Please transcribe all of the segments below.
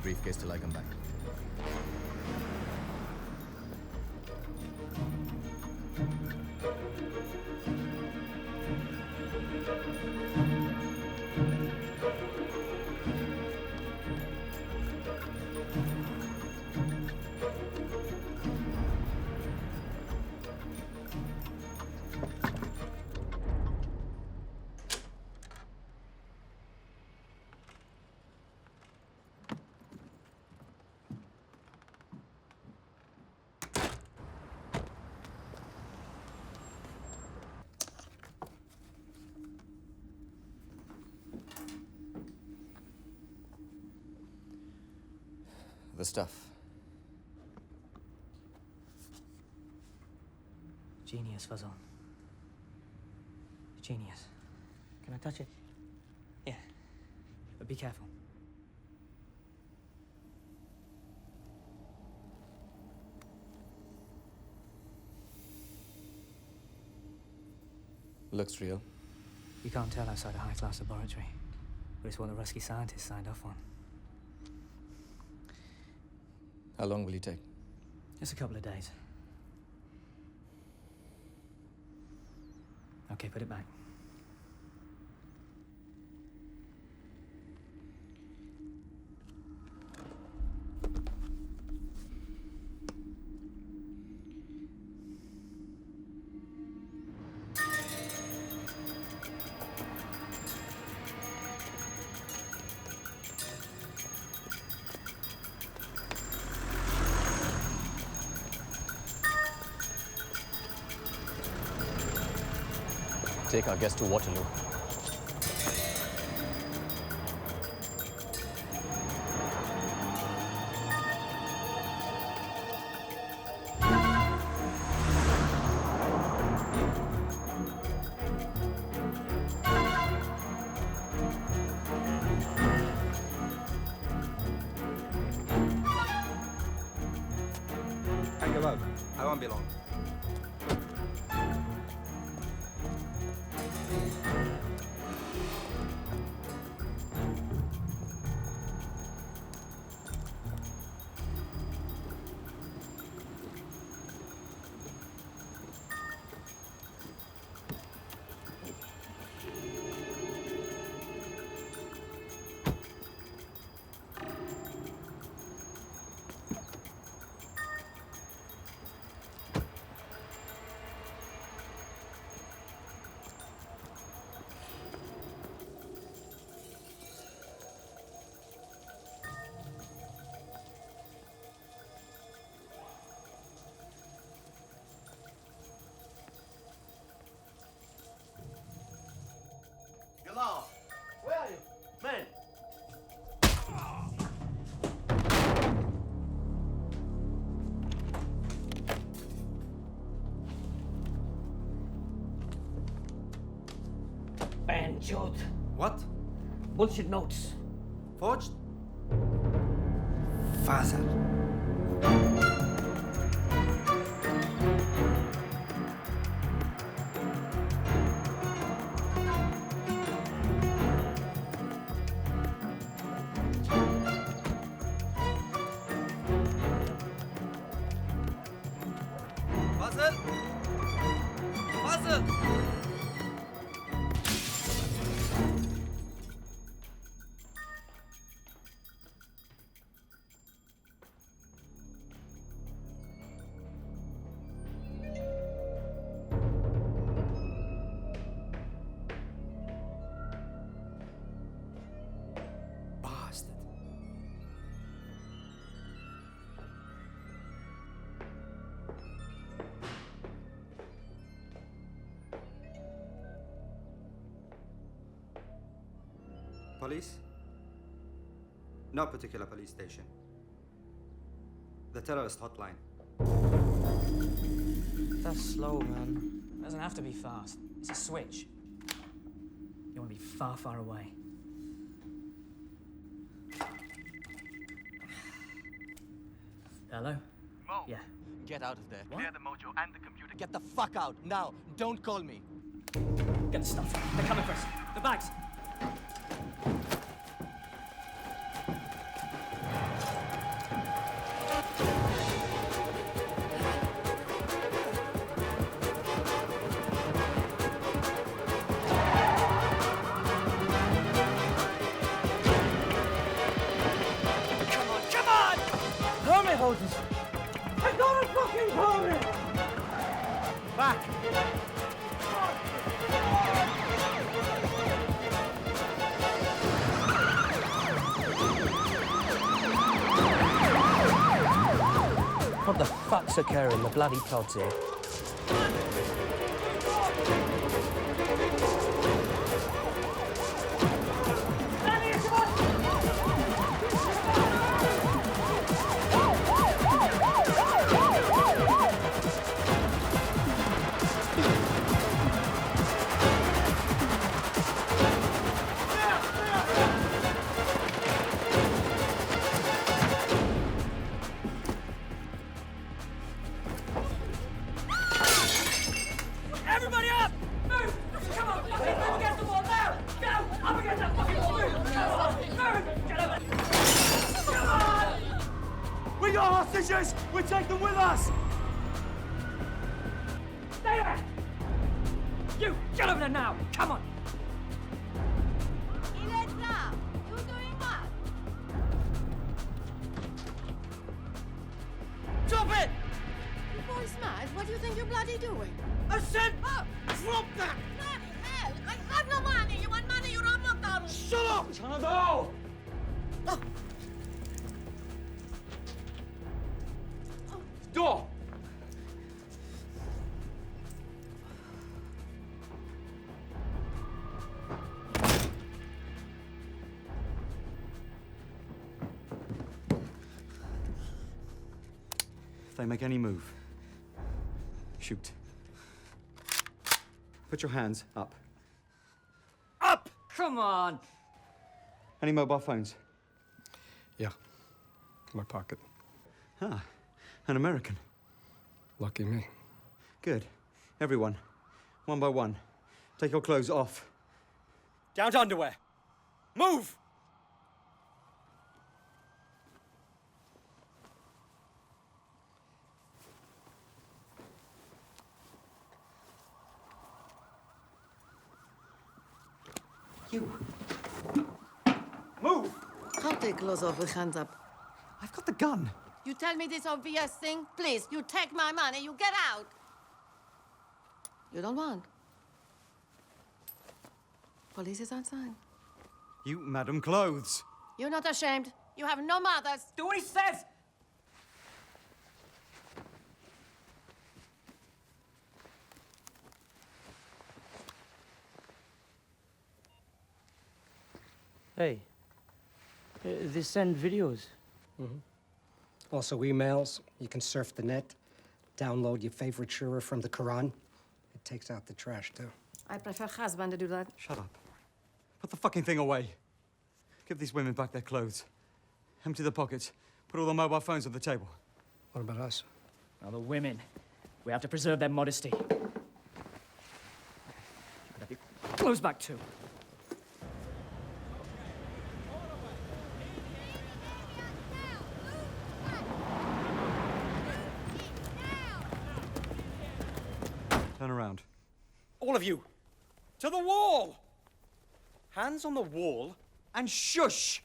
briefcase till I come back. The stuff. Genius, Fuzzle. Genius. Can I touch it? Yeah. But be careful. Looks real. You can't tell outside a high-class laboratory, but it's what the Rusky scientists signed off on. How long will you take? Just a couple of days. Okay, put it back. Take our guest to Waterloo. Hang above. I won't be long. Hello. Where are you? Man. Banjod. What? Bullshit notes. Forged? Fazel. Fazel! Fazel! Bastard. Police? No particular police station. The terrorist hotline. That's slow, man. It doesn't have to be fast. It's a switch. You want to be far, far away. Hello? Mo, Yeah. get out of there. What? Clear the mojo and the computer. Get the fuck out now. Don't call me. Get the stuff. They're coming for us. The bags. Back! What the fuck's occurring? The bloody plod's here. Everybody up! Move! Come on! Move against the wall now! Go! Up against that fucking wall! Move! Come on! Move! Get over! Come on! We got hostages! We take them with us! Stay there! You! Get over there now! Come on! Iletta, you doing what? Drop it! You boys mad? What do you think you're bloody doing? I said, Oh, drop that! bloody hell! I have no money! You want money? You're on McDonald's! Shut up! No! Door! If they make any move, shoot. Put your hands up. Up! Come on! Any mobile phones? Yeah. My pocket. Ah, an American. Lucky me. Good. Everyone, one by one, take your clothes off. Down to underwear. Move! You. Move! Can't take clothes off with hands up. I've got the gun. You tell me this obvious thing? Please, you take my money, you get out. You don't want. Police is outside. You, Madam Clothes. You're not ashamed. You have no mothers. Do what he says! Hey, they send videos. Also emails. You can surf the net, download your favorite surah from the Quran. It takes out the trash, too. I prefer husband to do that. Shut up. Put the fucking thing away. Give these women back their clothes. Empty the pockets. Put all the mobile phones on the table. What about us? Now, the women, we have to preserve their modesty. Close back too. Turn around. All of you, to the wall! Hands on the wall and shush!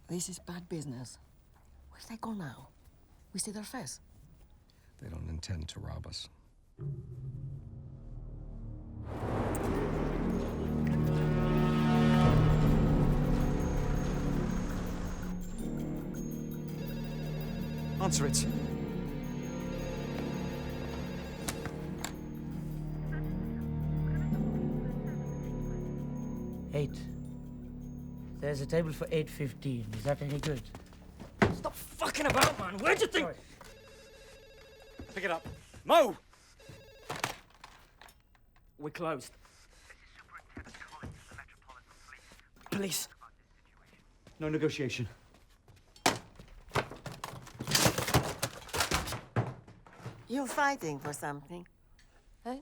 This is bad business. Where they go now? We see their face. They don't intend to rob us. Answer it. Eight. There's a table for 8:15. Is that any good? Stop fucking about, man! Where'd you think? Sorry. Pick it up. Mo! We're closed. Police. No negotiation. You're fighting for something, eh?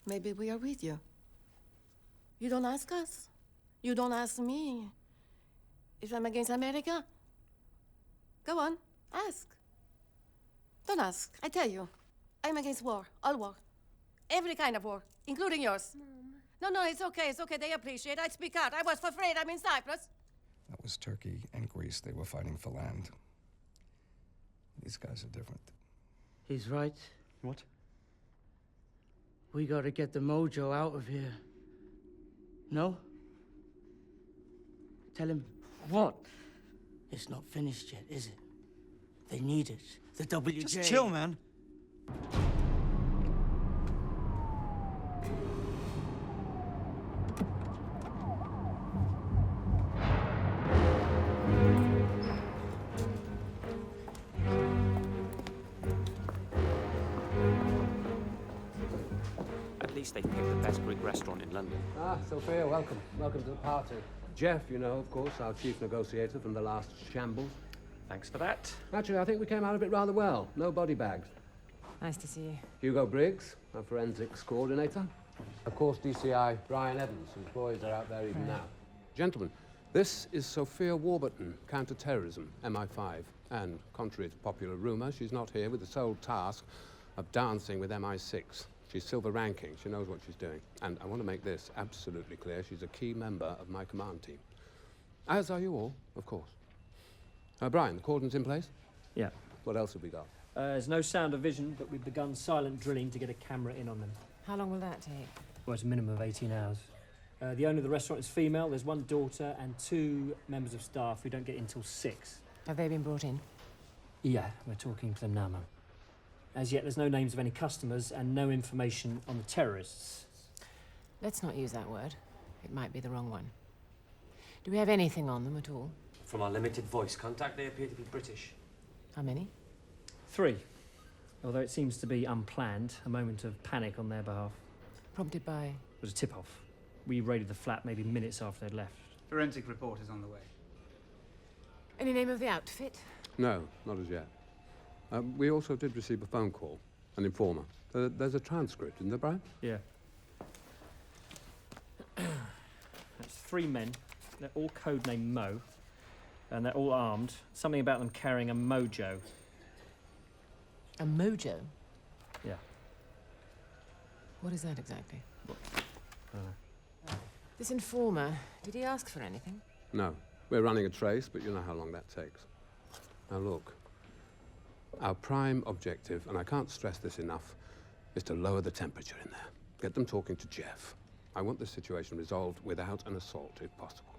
Maybe we are with you. You don't ask us. You don't ask me. If I'm against America, go on, ask. Don't ask. I tell you, I'm against war, all war. Every kind of war, including yours. Mom. No, it's okay, it's okay. They appreciate. I speak out. I was afraid I'm in Cyprus. That was Turkey and Greece. They were fighting for land. These guys are different. He's right. What? We gotta get the mojo out of here. No? Tell him what? It's not finished yet, is it? They need it. The WJ. Just chill, man. At least they picked the best Greek restaurant in London. Ah, Sophia, welcome. Welcome to the party. Jeff, you know, of course, our chief negotiator from the last shambles. Thanks for that. Actually, I think we came out of it rather well. No body bags. Nice to see you. Hugo Briggs, our forensics coordinator. Of course, DCI Brian Evans, whose boys are out there even now. Gentlemen, this is Sophia Warburton, counter-terrorism, MI5. And, contrary to popular rumour, she's not here with the sole task of dancing with MI6. She's silver ranking. She knows what she's doing. And I want to make this absolutely clear. She's a key member of my command team. As are you all, of course. Brian, the cordon's in place? Yeah. What else have we got? There's no sound or vision, but we've begun silent drilling to get a camera in on them. How long will that take? Well, it's a minimum of 18 hours. The owner of the restaurant is female. There's one daughter and 2 members of staff who don't get in till 6. Have they been brought in? Yeah, we're talking to them now, Mum. As yet, there's no names of any customers and no information on the terrorists. Let's not use that word. It might be the wrong one. Do we have anything on them at all? From our limited voice contact, they appear to be British. How many? 3. Although it seems to be unplanned, a moment of panic on their behalf. Prompted by? It was a tip-off. We raided the flat maybe minutes after they'd left. Forensic report is on the way. Any name of the outfit? No, not as yet. We also did receive a phone call, an informer. There's a transcript, isn't there, Brian? Yeah. That's 3 men. They're all codenamed Mo. And they're all armed. Something about them carrying a mojo. A mojo? Yeah. What is that exactly? This informer, did he ask for anything? No. We're running a trace, but you know how long that takes. Now look, our prime objective, and I can't stress this enough, is to lower the temperature in there. Get them talking to Jeff. I want this situation resolved without an assault, if possible.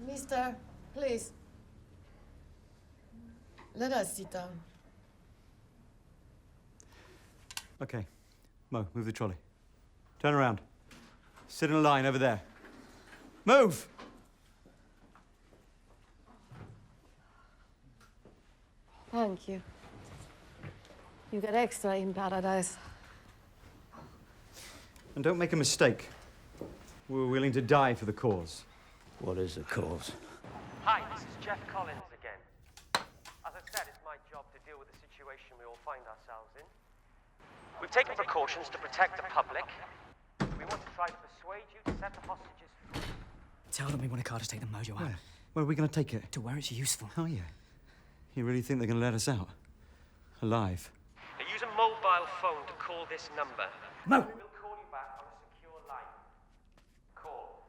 Mister, please. Let us sit down. Okay. Mo, move the trolley. Turn around. Sit in a line over there. Move! Thank you. You get extra in paradise. And don't make a mistake. We're willing to die for the cause. What is the cause? Hi, this is Jeff Collins again. As I said, it's my job to deal with the situation we all find ourselves in. We've taken precautions to protect the public. We We want to try to persuade you to set the hostages free. Tell them we want a car to take the mojo out. Where are we going to take it? To where it's useful. Oh, yeah. You really think they're going to let us out? Alive? Now use a mobile phone to call this number. Mo! We will call you back on a secure line. Call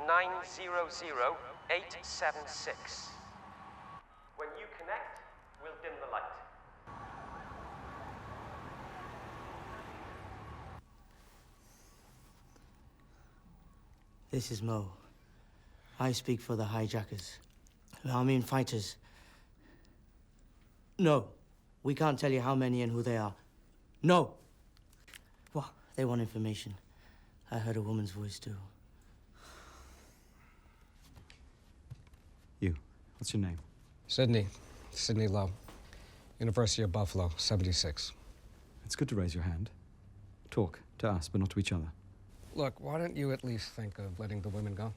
07700-900-876. When you connect, we'll dim the light. This is Mo. I speak for the hijackers. I mean fighters. No. We can't tell you how many and who they are. No. What? They want information. I heard a woman's voice too. You. What's your name? Sydney. Sydney Lowe. University of Buffalo, 76. It's good to raise your hand. Talk to us, but not to each other. Look, why don't you at least think of letting the women go?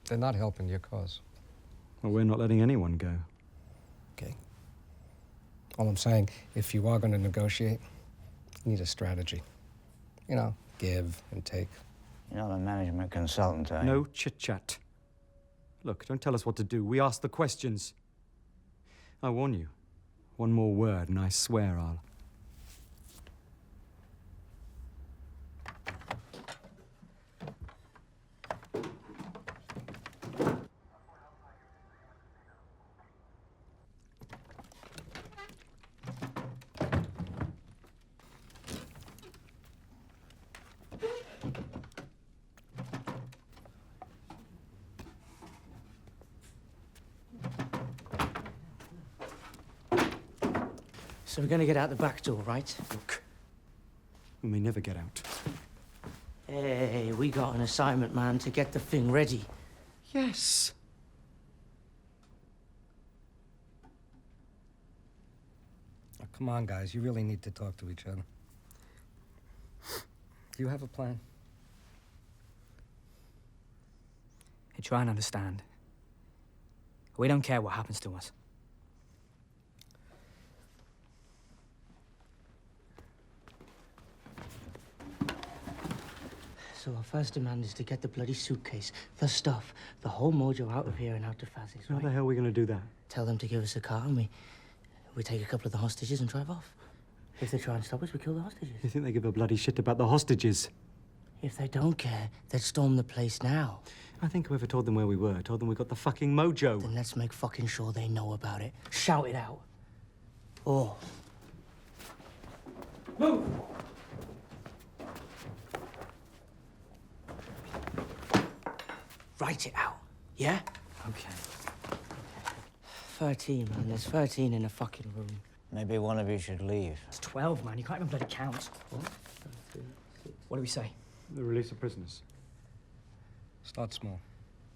They're not helping your cause. Well, we're not letting anyone go. Okay. All I'm saying, if you are going to negotiate, you need a strategy. You know, give and take. You're not a management consultant, are you? No chit-chat. Look, don't tell us what to do. We ask the questions. I warn you. One more word, and I swear I'll... So we're gonna get out the back door, right? Look, we may never get out. Hey, we got an assignment, man, to get the thing ready. Yes. Oh, come on, guys. You really need to talk to each other. Do you have a plan? Hey, try and understand. We don't care what happens to us. So our first demand is to get the bloody suitcase, the stuff, the whole mojo out of here and out to Faz's, How right? the hell are we going to do that? Tell them to give us a car and we take a couple of the hostages and drive off. If they try and stop us, we kill the hostages. You think they give a bloody shit about the hostages? If they don't care, they'd storm the place now. I think whoever told them where we were told them we got the fucking mojo. Then let's make fucking sure they know about it. Shout it out. Oh. Move! Write it out, yeah? Okay. 13, man. There's 13 in a fucking room. Maybe one of you should leave. It's 12, man. You can't even bloody count. What do we say? The release of prisoners. Start small.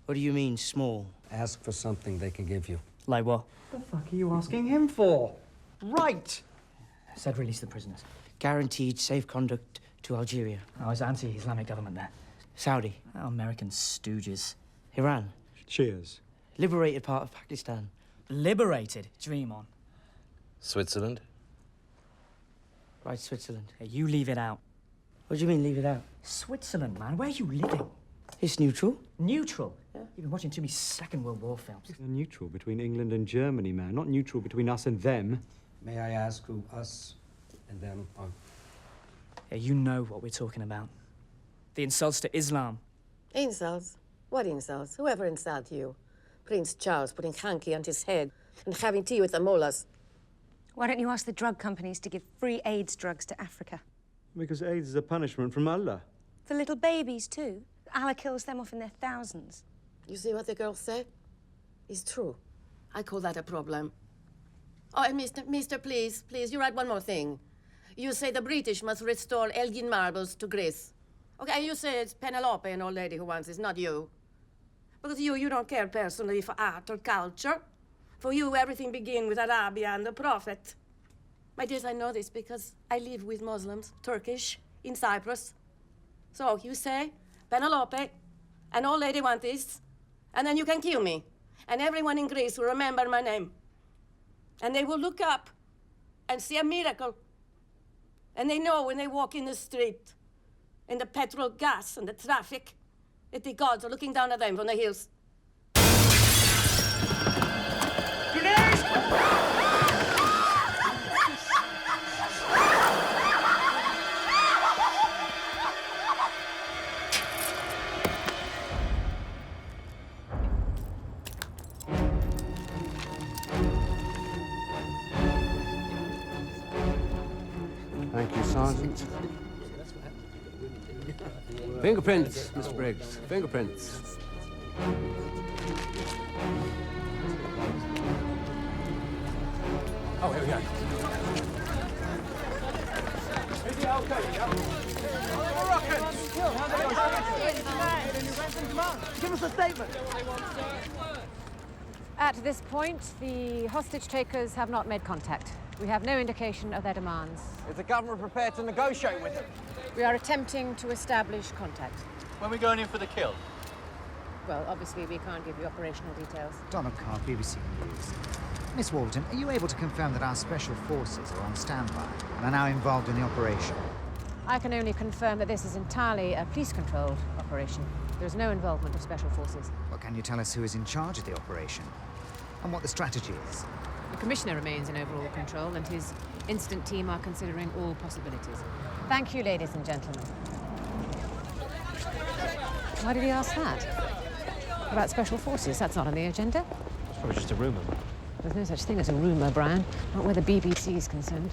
What do you mean, small? Ask for something they can give you. Like what? The fuck are you asking him for? Right! I said release the prisoners. Guaranteed safe conduct to Algeria. Oh, it's anti-Islamic government there. Saudi. Oh, American stooges. Iran. Cheers. Liberated part of Pakistan. Liberated? Dream on. Switzerland? Right, Switzerland. Hey, you leave it out. What do you mean, leave it out? Switzerland, man. Where are you living? It's neutral. Neutral? Yeah. You've been watching too many Second World War films. They're neutral between England and Germany, man. Not neutral between us and them. May I ask who us and them are? Yeah, you know what we're talking about. The insults to Islam. Insults? What insults? Whoever insulted you? Prince Charles putting hanky on his head and having tea with the mullahs. Why don't you ask the drug companies to give free AIDS drugs to Africa? Because AIDS is a punishment from Allah. For little babies, too. Allah kills them off in their thousands. You see what the girl said? It's true. I call that a problem. Oh, and Mister, please, you write one more thing. You say the British must restore Elgin marbles to Greece. Okay, and you say it's Penelope, an old lady who wants this, not you. Because you don't care personally for art or culture. For you, everything begins with Arabia and the Prophet. My dears, I know this because I live with Muslims, Turkish, in Cyprus. So you say, Penelope, an old lady wants this, and then you can kill me. And everyone in Greece will remember my name. And they will look up and see a miracle. And they know when they walk in the street, in the petrol gas and the traffic, that the gods are looking down at them from the hills. Thank you, Sergeant. Fingerprints, Mr. Briggs. Fingerprints. Oh, here we go. Is he okay? Give us a statement. At this point, the hostage takers have not made contact. We have no indication of their demands. Is the government prepared to negotiate with them? We are attempting to establish contact. When are we going in for the kill? Well, obviously, we can't give you operational details. Donald Carr, BBC News. Miss Walton, are you able to confirm that our special forces are on standby and are now involved in the operation? I can only confirm that this is entirely a police-controlled operation. There's no involvement of special forces. Well, can you tell us who is in charge of the operation and what the strategy is? The Commissioner remains in overall control, and his instant team are considering all possibilities. Thank you, ladies and gentlemen. Why did he ask that? About special forces? That's not on the agenda. It's probably just a rumour. There's no such thing as a rumour, Brian. Not where the BBC is concerned.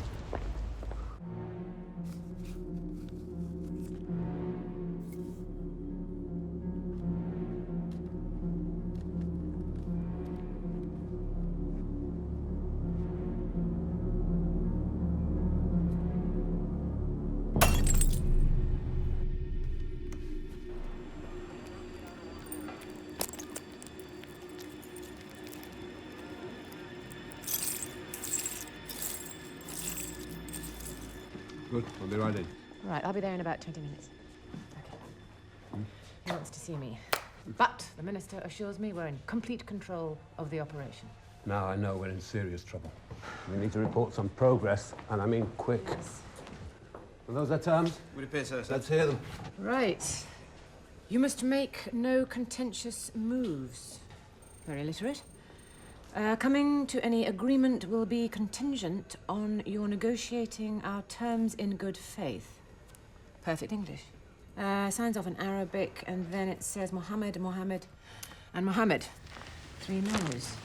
Good, I'll be right in. Right, I'll be there in about 20 minutes. Okay. He wants to see me. But the Minister assures me we're in complete control of the operation. Now I know we're in serious trouble. We need to report some progress, and I mean quick. Yes. Are those their terms? Would appear so, sir. Let's hear them. Right. You must make no contentious moves. Very literate. Coming to any agreement will be contingent on your negotiating our terms in good faith. Perfect English. Signs off in Arabic, and then it says Mohammed, Mohammed, and Mohammed. 3 no's.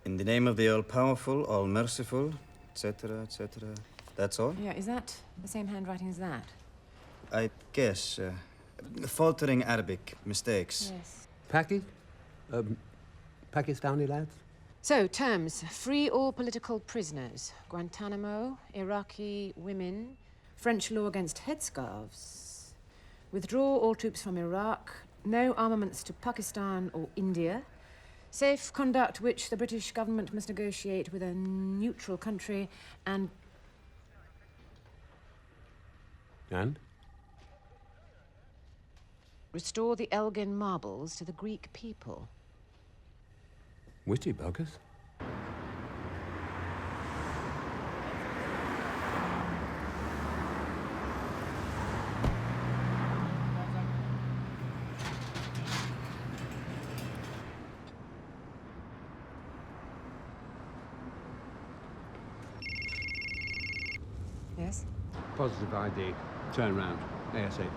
In the name of the all-powerful, all-merciful, etc., etc. That's all? Yeah, is that the same handwriting as that? I guess. Faltering Arabic. Mistakes. Yes. Pakistani lads? So, terms. Free all political prisoners. Guantanamo, Iraqi women, French law against headscarves. Withdraw all troops from Iraq. No armaments to Pakistan or India. Safe conduct which the British government must negotiate with a neutral country and... And? Restore the Elgin marbles to the Greek people. Witty buggers. Yes? Positive ID. Turn round. ASAP.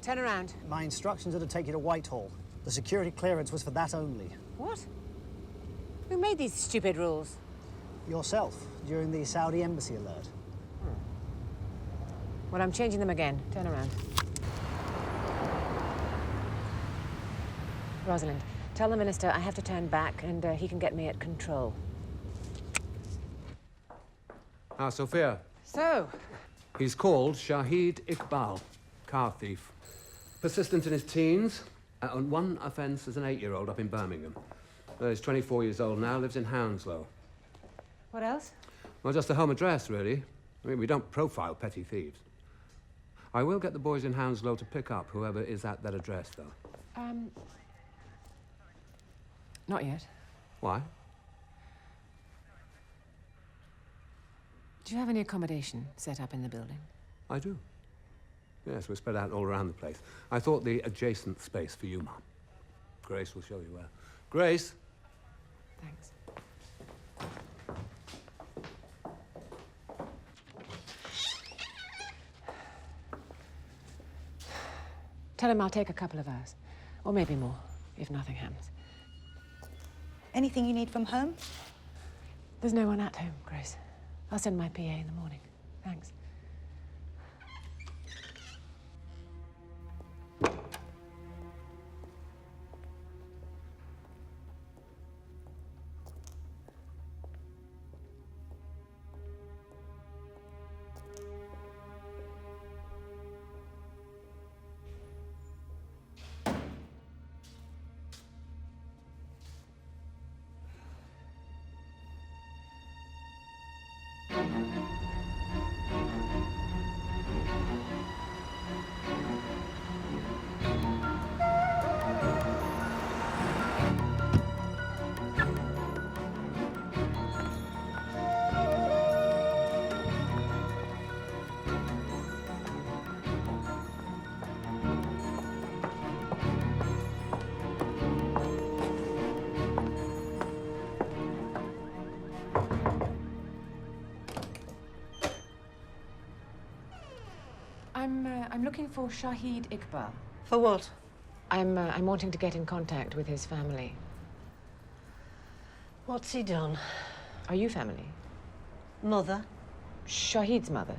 Turn around. My instructions are to take you to Whitehall. The security clearance was for that only. What? Who made these stupid rules? Yourself, during the Saudi embassy alert. Well, I'm changing them again. Turn around. Rosalind, tell the Minister I have to turn back and he can get me at control. Ah, Sophia. So? He's called Shahid Iqbal, car thief. Persistent in his teens, on one offence as an 8-year-old up in Birmingham. He's 24 years old now, lives in Hounslow. What else? Well, just the home address, really. I mean, we don't profile petty thieves. I will get the boys in Hounslow to pick up whoever is at that address, though. Not yet. Why? Do you have any accommodation set up in the building? I do. Yes, we're spread out all around the place. I thought the adjacent space for you, Mum. Grace will show you where. Grace! Thanks. Tell him I'll take a couple of hours. Or maybe more, if nothing happens. Anything you need from home? There's no one at home, Grace. I'll send my PA in the morning. Thanks. I'm looking for Shahid Iqbal. For what? I'm wanting to get in contact with his family. What's he done? Are you family? Mother? Shahid's mother?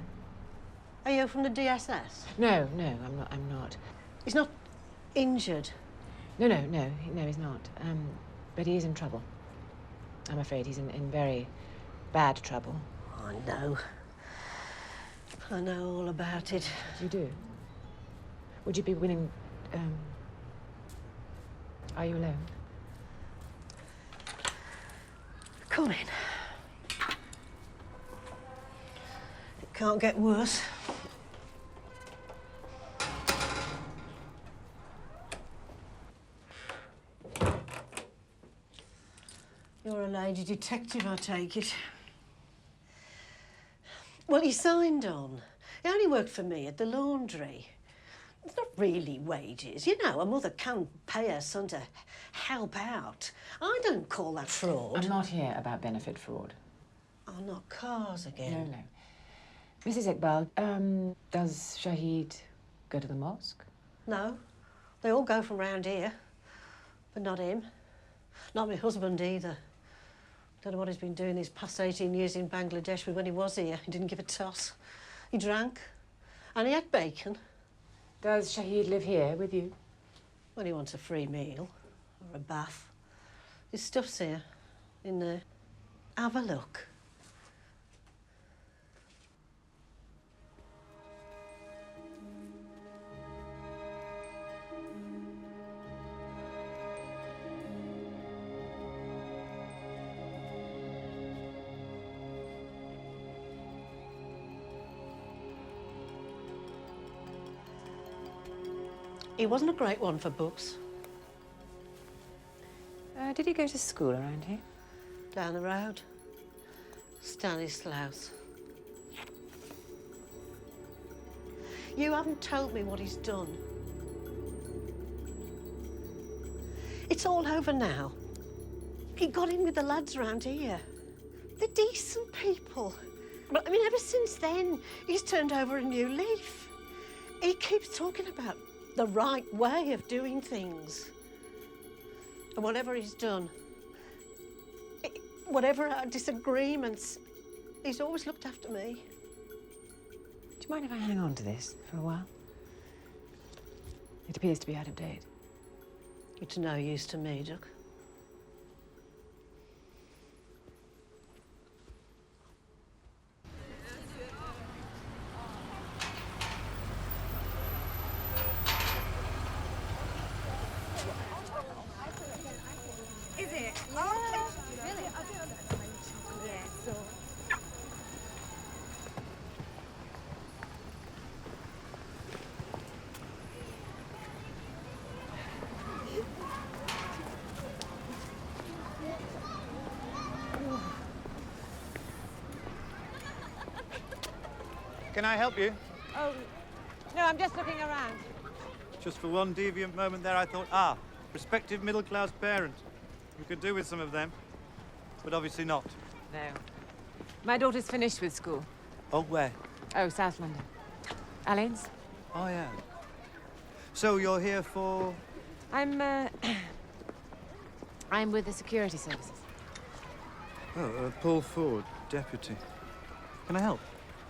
Are you from the DSS? No, I'm not. He's not injured? No, he's not. But he is in trouble. I'm afraid he's in very bad trouble. I know. I know all about it. You do? Would you be willing... Are you alone? Come in. It can't get worse. You're a lady detective, I take it. Well, he signed on. He only worked for me at the laundry. It's not really wages. You know, a mother can pay her son to help out. I don't call that fraud. I'm not here about benefit fraud. Oh, not cars again. No. Mrs. Iqbal, does Shahid go to the mosque? No. They all go from round here. But not him. Not my husband either. Don't know what he's been doing these past 18 years in Bangladesh, but when he was here, he didn't give a toss. He drank, and he had bacon. Does Shahid live here with you? When he wants a free meal, or a bath. His stuff's here, in there. Have a look. He wasn't a great one for books. Did he go to school around here? Down the road. Stanislaus. You haven't told me what he's done. It's all over now. He got in with the lads around here. They're decent people. But I mean, ever since then, he's turned over a new leaf. He keeps talking about the right way of doing things. And whatever he's done, whatever our disagreements, he's always looked after me. Do you mind if I hang on to this for a while? It appears to be out of date. It's no use to me, Duck. Is it? Oh, really? Yeah, so... Can I help you? Oh, no, I'm just looking around. Just for one deviant moment there, I thought, prospective middle-class parent. You could do with some of them. But obviously not. No. My daughter's finished with school. Oh, where? Oh, South London. Alain's? Oh, yeah. So you're here for... I'm with the security services. Oh, Paul Ford, deputy. Can I help?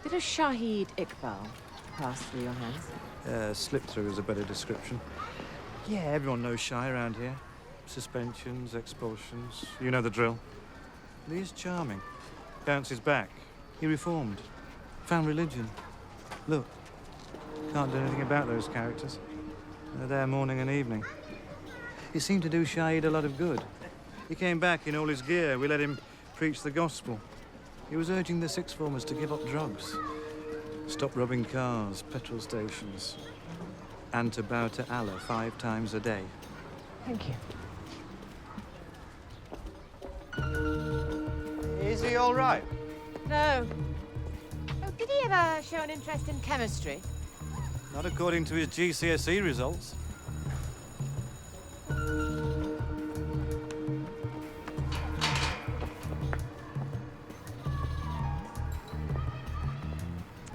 Did a Shahid Iqbal pass through your hands? Slip-through is a better description. Yeah, everyone knows Shy around here. Suspensions, expulsions, you know the drill. But he's charming. Bounces back. He reformed. Found religion. Look. Can't do anything about those characters. They're there morning and evening. He seemed to do Shahid a lot of good. He came back in all his gear. We let him preach the gospel. He was urging the sixth formers to give up drugs. Stop robbing cars, petrol stations. And to bow to Allah 5 times a day. Thank you. Is he all right? No. Oh, did he ever show an interest in chemistry? Not according to his GCSE results.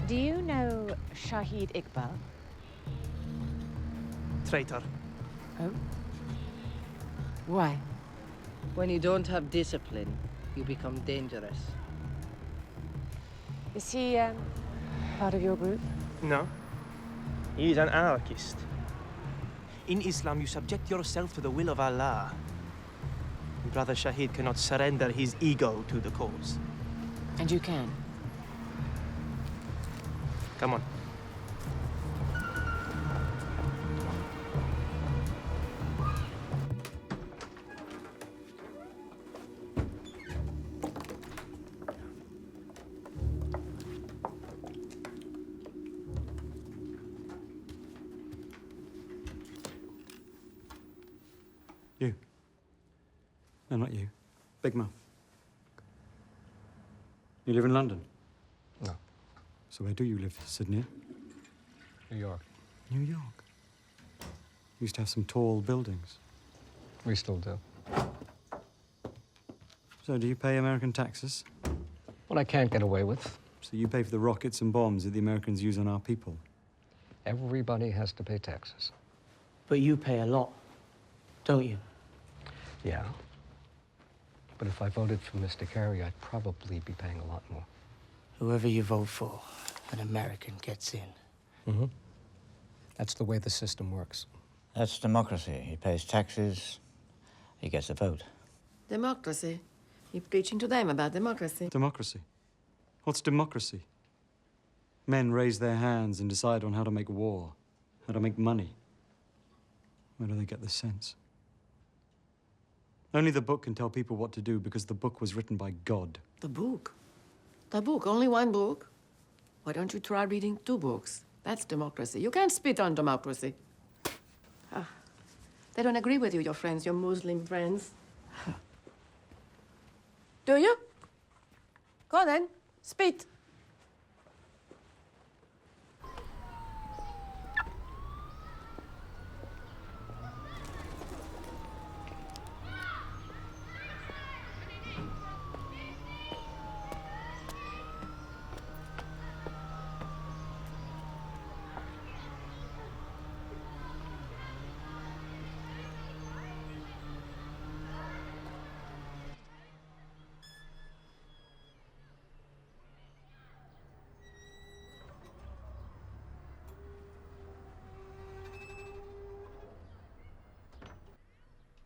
Do you know Shahid Iqbal? Traitor. Oh? Why? When you don't have discipline, you become dangerous. Is he, part of your group? No. He is an anarchist. In Islam, you subject yourself to the will of Allah. Brother Shahid cannot surrender his ego to the cause. And you can? Come on. You. No, not you. Big Mouth. You live in London? No. So where do you live, Sydney? New York. New York. Used to have some tall buildings. We still do. So do you pay American taxes? What I can't get away with. So you pay for the rockets and bombs that the Americans use on our people? Everybody has to pay taxes. But you pay a lot, don't you? Yeah. But if I voted for Mr. Kerry, I'd probably be paying a lot more. Whoever you vote for, an American gets in. Mm-hmm. That's the way the system works. That's democracy. He pays taxes, he gets a vote. Democracy? You're preaching to them about democracy. Democracy? What's democracy? Men raise their hands and decide on how to make war, how to make money. Where do they get the sense? Only the book can tell people what to do because the book was written by God. The book? The book? Only one book? Why don't you try reading 2 books? That's democracy. You can't spit on democracy. They don't agree with you, your friends, your Muslim friends. Do you? Go on then. Spit.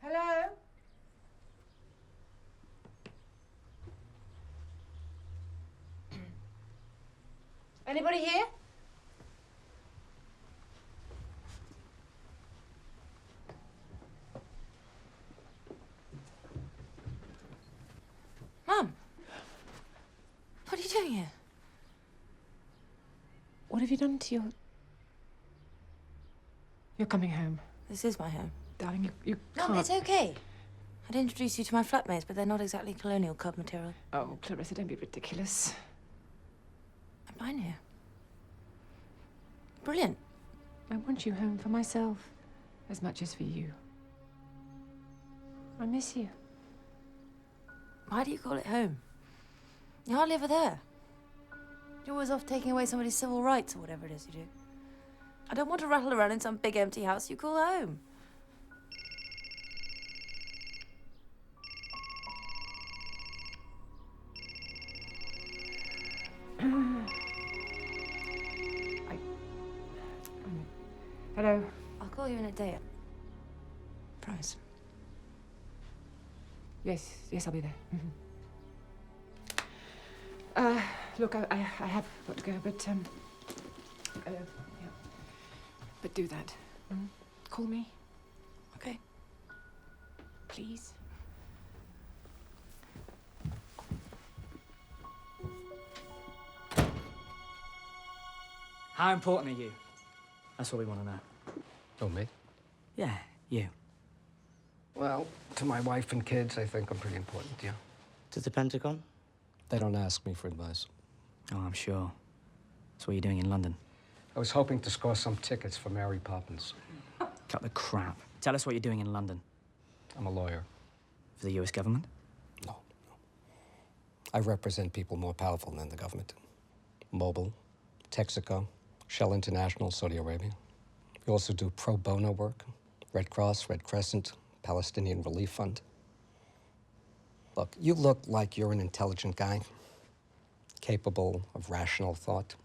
Hello? Anybody here? Mum! What are you doing here? What have you done to your... You're coming home. This is my home. Darling, you No, can't... it's okay. I'd introduce you to my flatmates, but they're not exactly colonial cub material. Oh, Clarissa, don't be ridiculous. I'm fine here. Brilliant. I want you home for myself as much as for you. I miss you. Why do you call it home? You hardly ever there. You're always off taking away somebody's civil rights or whatever it is you do. I don't want to rattle around in some big empty house you call home. Hello. I'll call you in a day. Promise. Yes, I'll be there. Look, I have got to go, but, yeah. But do that. Call me. Okay. Please. How important are you? That's what we want to know. Oh, me? Yeah, you. Well, to my wife and kids, I think I'm pretty important, yeah. To the Pentagon? They don't ask me for advice. Oh, I'm sure. That's what you're doing in London. I was hoping to score some tickets for Mary Poppins. Cut the crap. Tell us what you're doing in London. I'm a lawyer. For the US government? No. I represent people more powerful than the government. Mobil, Texaco, Shell International, Saudi Arabia. We also do pro bono work. Red Cross, Red Crescent, Palestinian Relief Fund. Look, you look like you're an intelligent guy, capable of rational thought.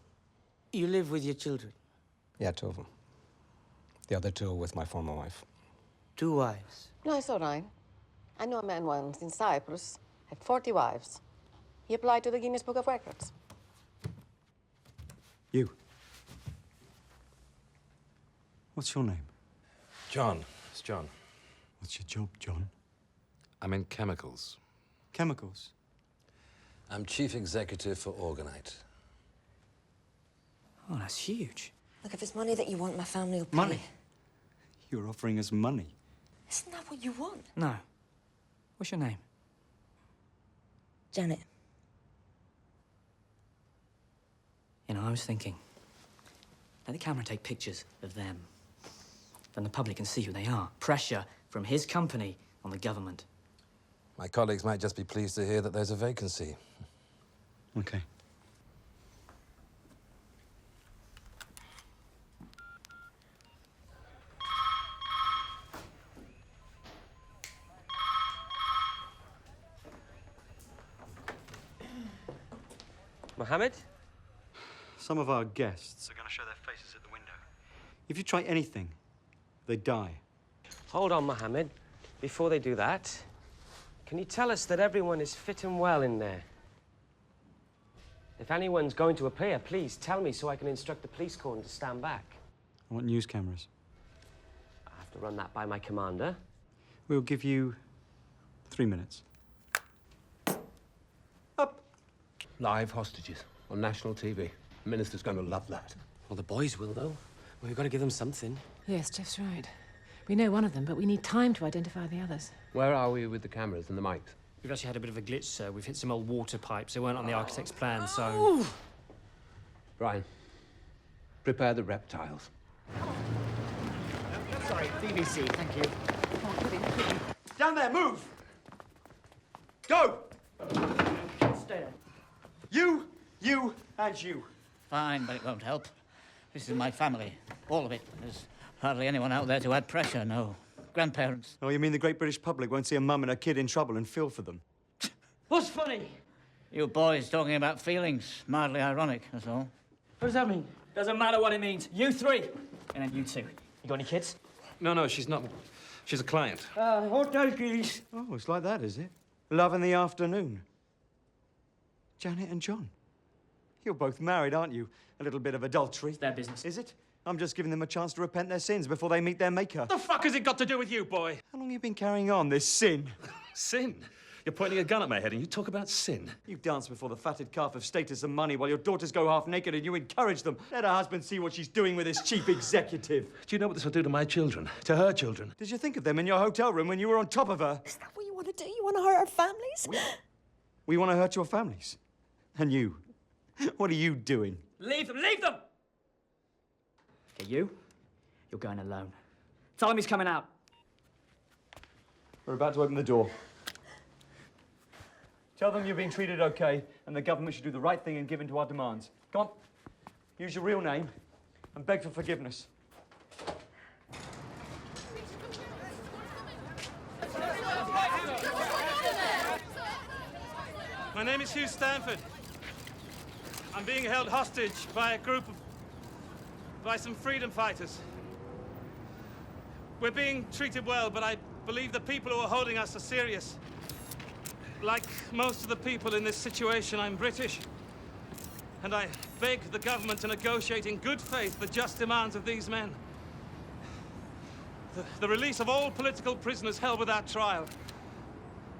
You live with your children? Yeah, 2 of them. The other 2 are with my former wife. 2 wives? No, it's all right. I know a man once in Cyprus, had 40 wives. He applied to the Guinness Book of Records. You. What's your name? John. It's John. What's your job, John? I'm in chemicals. Chemicals? I'm chief executive for Organite. Oh, that's huge. Look, if it's money that you want, my family will pay. Money? You're offering us money? Isn't that what you want? No. What's your name? Janet. You know, I was thinking, let the camera take pictures of them. Then the public can see who they are. Pressure from his company on the government. My colleagues might just be pleased to hear that there's a vacancy. Okay. Mohammed? Some of our guests are going to show their faces at the window. If you try anything, they die. Hold on, Mohammed. Before they do that, can you tell us that everyone is fit and well in there? If anyone's going to appear, please tell me so I can instruct the police cordon to stand back. I want news cameras. I have to run that by my commander. We'll give you 3 minutes. Live hostages on national TV. The minister's going to love that. Well, the boys will, though. We've got to give them something. Yes, Jeff's right. We know one of them, but we need time to identify the others. Where are we with the cameras and the mics? We've actually had a bit of a glitch, sir. We've hit some old water pipes. They weren't on the architect's plan, so... Brian, prepare the reptiles. Sorry, BBC, thank you. Down there, move! Go! Stay there. You, and you. Fine, but it won't help. This is my family. All of it. There's hardly anyone out there to add pressure, no. Grandparents. Oh, you mean the great British public won't see a mum and a kid in trouble and feel for them? What's funny? You boys talking about feelings. Mildly ironic, that's all. What does that mean? Doesn't matter what it means. You 3, and then you 2. You got any kids? No, she's not. She's a client. Hotel keys. Oh, it's like that, is it? Love in the afternoon. Janet and John. You're both married, aren't you? A little bit of adultery. It's their business. Is it? I'm just giving them a chance to repent their sins before they meet their maker. The fuck has it got to do with you, boy? How long have you been carrying on this sin? Sin? You're pointing a gun at my head and you talk about sin. You dance before the fatted calf of status and money while your daughters go half naked and you encourage them. Let her husband see what she's doing with this cheap executive. Do you know what this will do to my children? To her children? Did you think of them in your hotel room when you were on top of her? Is that what you want to do? You want to hurt our families? We want to hurt your families. And you. What are you doing? Leave them! Leave them! you, you're going alone. Tell him he's coming out. We're about to open the door. Tell them you're being treated okay, and the government should do the right thing and give in to our demands. Come on, use your real name and beg for forgiveness. My name is Hugh Stanford. I'm being held hostage by some freedom fighters. We're being treated well, but I believe the people who are holding us are serious. Like most of the people in this situation, I'm British. And I beg the government to negotiate in good faith the just demands of these men. The release of all political prisoners held without trial.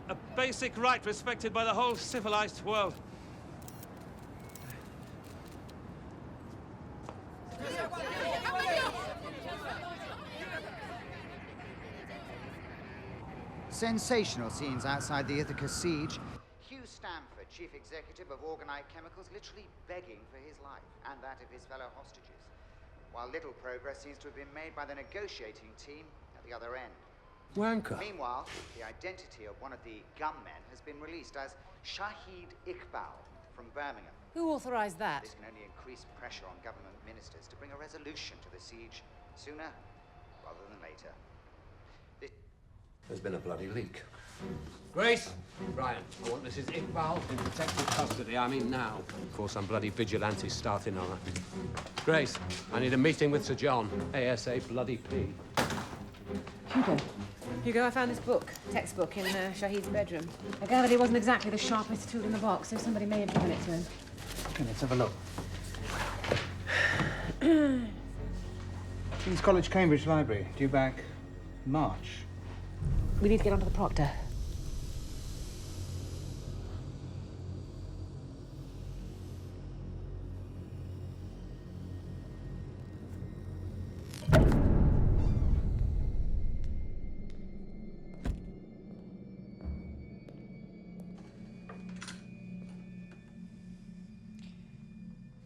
A basic right respected by the whole civilized world. Sensational scenes outside the Ithaca siege. Hugh Stanford, chief executive of Organite Chemicals, literally begging for his life and that of his fellow hostages, while little progress seems to have been made by the negotiating team at the other end. Wanker. Meanwhile, the identity of one of the gunmen has been released as Shahid Iqbal from Birmingham. Who authorized that? This can only increase pressure on government ministers to bring a resolution to the siege sooner rather than later. There's been a bloody leak. Grace! Brian, I want Mrs. Iqbal in protective custody. I mean now. Of course, some bloody vigilantes starting on her. Grace, I need a meeting with Sir John. ASA bloody P. Hugo, I found this book, textbook, in Shahid's bedroom. I gathered he wasn't exactly the sharpest tool in the box, so somebody may have given it to him. Okay, let's have a look. King's College, Cambridge Library, due back March. We need to get onto the proctor.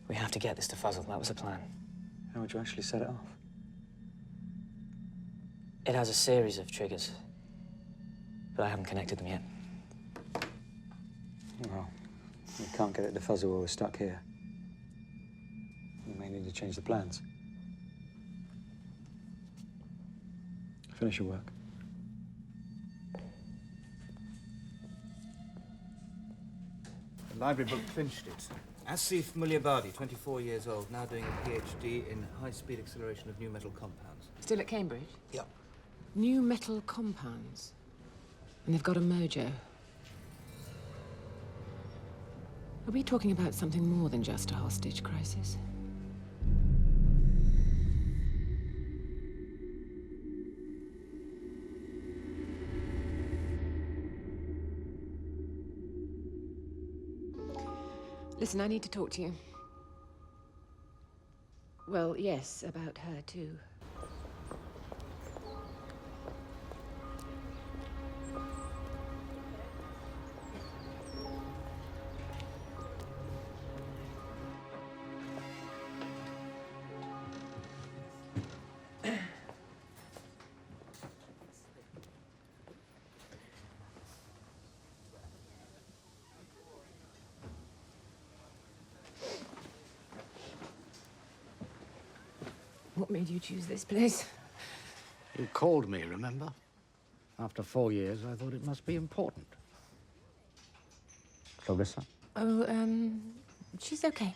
We have to get this to Fuzzle. That was the plan. How would you actually set it off? It has a series of triggers, but I haven't connected them yet. Well, we can't get it to Fuzzle while we're stuck here. We may need to change the plans. Finish your work. The library book clinched it. Asif Mulyabadi, 24 years old, now doing a PhD in high-speed acceleration of new metal compounds. Still at Cambridge? Yep. New metal compounds. And they've got a mojo. Are we talking about something more than just a hostage crisis? Listen, I need to talk to you. Well, yes, about her, too. What made you choose this place? You called me, remember? After 4 years, I thought it must be important. Clarissa? Oh, she's okay.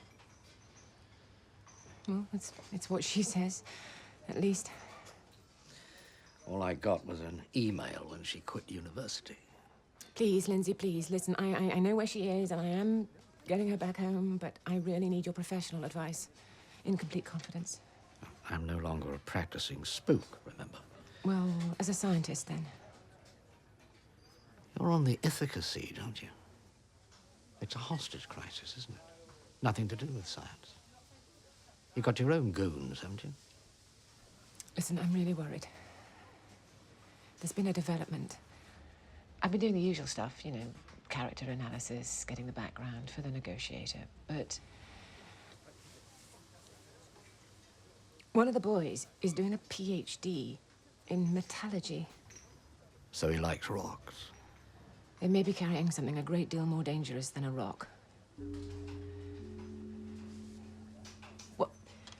Well, it's what she says, at least. All I got was an email when she quit university. Please, Lindsay, please, listen, I know where she is, and I am getting her back home, but I really need your professional advice, in complete confidence. I'm no longer a practicing spook, remember? Well, as a scientist, then. You're on the Ithaca siege, aren't you? It's a hostage crisis, isn't it? Nothing to do with science. You've got your own goons, haven't you? Listen, I'm really worried. There's been a development. I've been doing the usual stuff, you know, character analysis, getting the background for the negotiator, but One of the boys is doing a PhD in metallurgy. So he likes rocks. They may be carrying something a great deal more dangerous than a rock.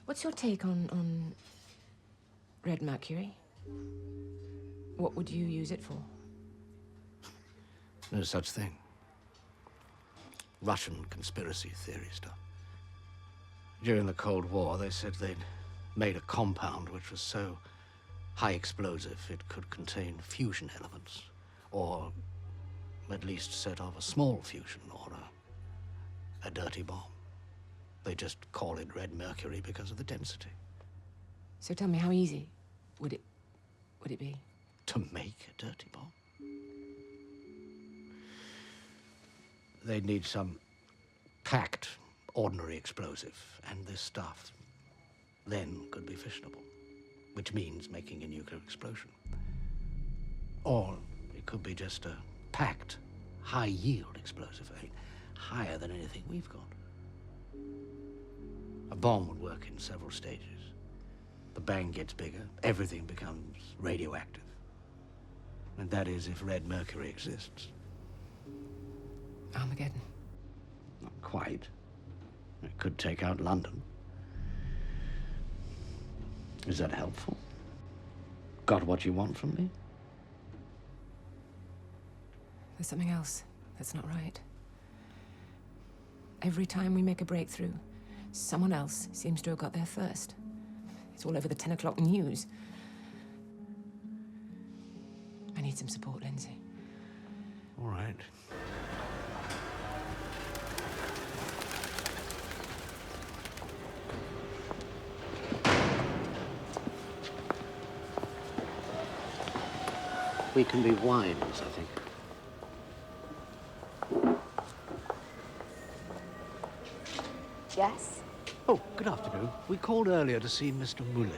What's your take on Red Mercury? What would you use it for? No such thing. Russian conspiracy theory stuff. During the Cold War, they said they'd made a compound which was so high explosive it could contain fusion elements, or at least set off a small fusion or a dirty bomb. They just call it Red Mercury because of the density. So tell me, how easy would it be? To make a dirty bomb? They'd need some packed, ordinary explosive, and this stuff then could be fissionable, which means making a nuclear explosion. Or it could be just a packed, high-yield explosive, higher than anything we've got. A bomb would work in several stages. The bang gets bigger, everything becomes radioactive. And that is if Red Mercury exists. Armageddon. Not quite. It could take out London. Is that helpful? Got what you want from me? There's something else that's not right. Every time we make a breakthrough, someone else seems to have got there first. It's all over the 10 o'clock news. I need some support, Lindsay. All right. We can be wines, I think. Yes? Oh, good afternoon. We called earlier to see Mr. Moulet.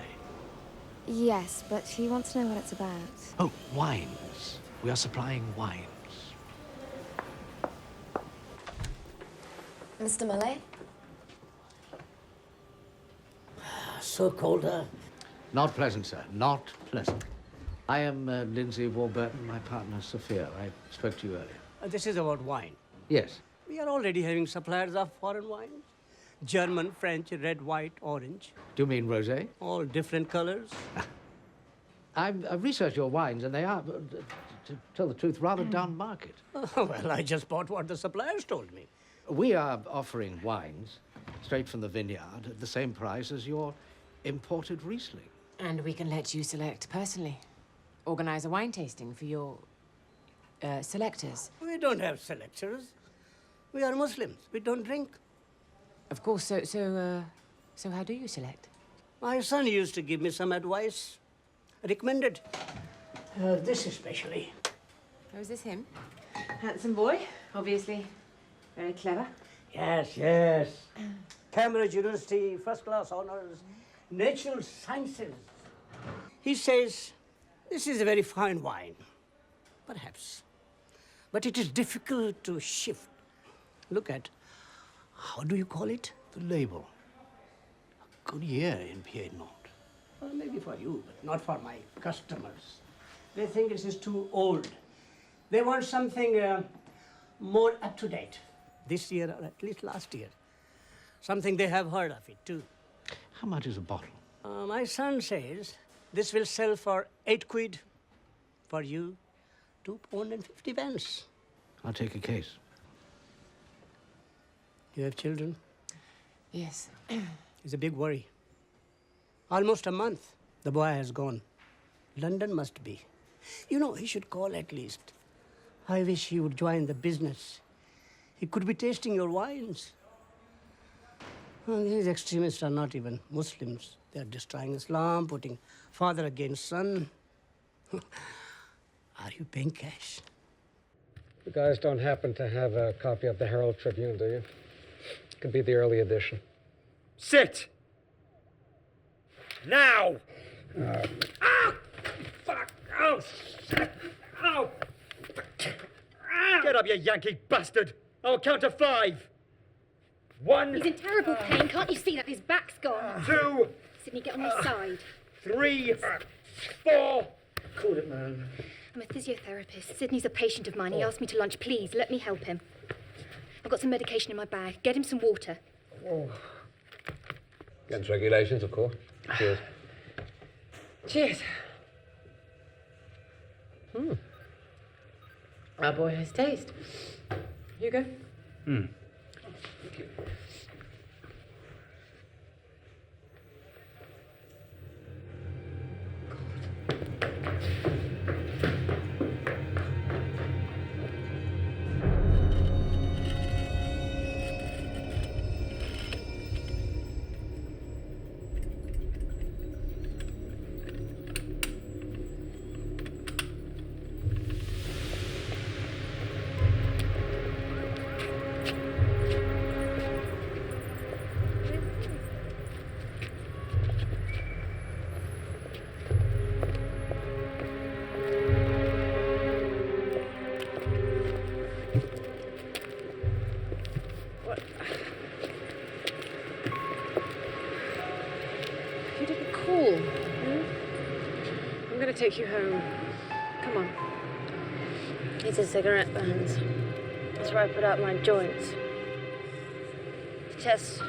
Yes, but he wants to know what it's about. Oh, wines. We are supplying wines. Mr. Mullet? So cold, Not pleasant, sir. Not pleasant. I am Lindsay Warburton, my partner, Sophia. I spoke to you earlier. This is about wine. Yes. We are already having suppliers of foreign wines. German, French, red, white, orange. Do you mean rosé? All different colors. I've researched your wines, and they are, to tell the truth, rather down market. Well, I just bought what the suppliers told me. We are offering wines straight from the vineyard at the same price as your imported Riesling. And we can let you select personally. Organize a wine tasting for your selectors. We don't have selectors. We are Muslims. We don't drink. Of course. So how do you select? My son used to give me some advice. Recommended. This especially. Oh, is this him? Handsome boy, obviously. Very clever. Yes, yes. Cambridge University, first class honors, natural sciences. He says, this is a very fine wine. Perhaps. But it is difficult to shift. Look at, how do you call it? The label. A good year in Piedmont. Well, maybe for you, but not for my customers. They think this is too old. They want something more up-to-date. This year, or at least last year. Something they have heard of it, too. How much is a bottle? My son says this will sell for 8 quid. For you, £2.50. I'll take a case. You have children? Yes. It's a big worry. Almost a month, the boy has gone. London must be. You know, he should call at least. I wish he would join the business. He could be tasting your wines. Well, these extremists are not even Muslims. They are destroying Islam, putting father against son. Are you paying cash? You guys don't happen to have a copy of the Herald Tribune, do you? It could be the early edition. Sit! Now! Ah! Fuck! Oh, shit! Ow! Get up, you Yankee bastard! I'll count to 5. 1. He's in terrible pain. Can't you see that his back's gone? 2, Sydney, get on my side. 3, 4. Cool it, man. I'm a physiotherapist. Sydney's a patient of mine. He asked me to lunch. Please, let me help him. I've got some medication in my bag. Get him some water. Oh. Against regulations, of course. Cheers. Cheers. Our boy has taste. Hugo? You didn't call. I'm going to take you home. Come on. These are cigarette burns. That's where I put out my joints. To test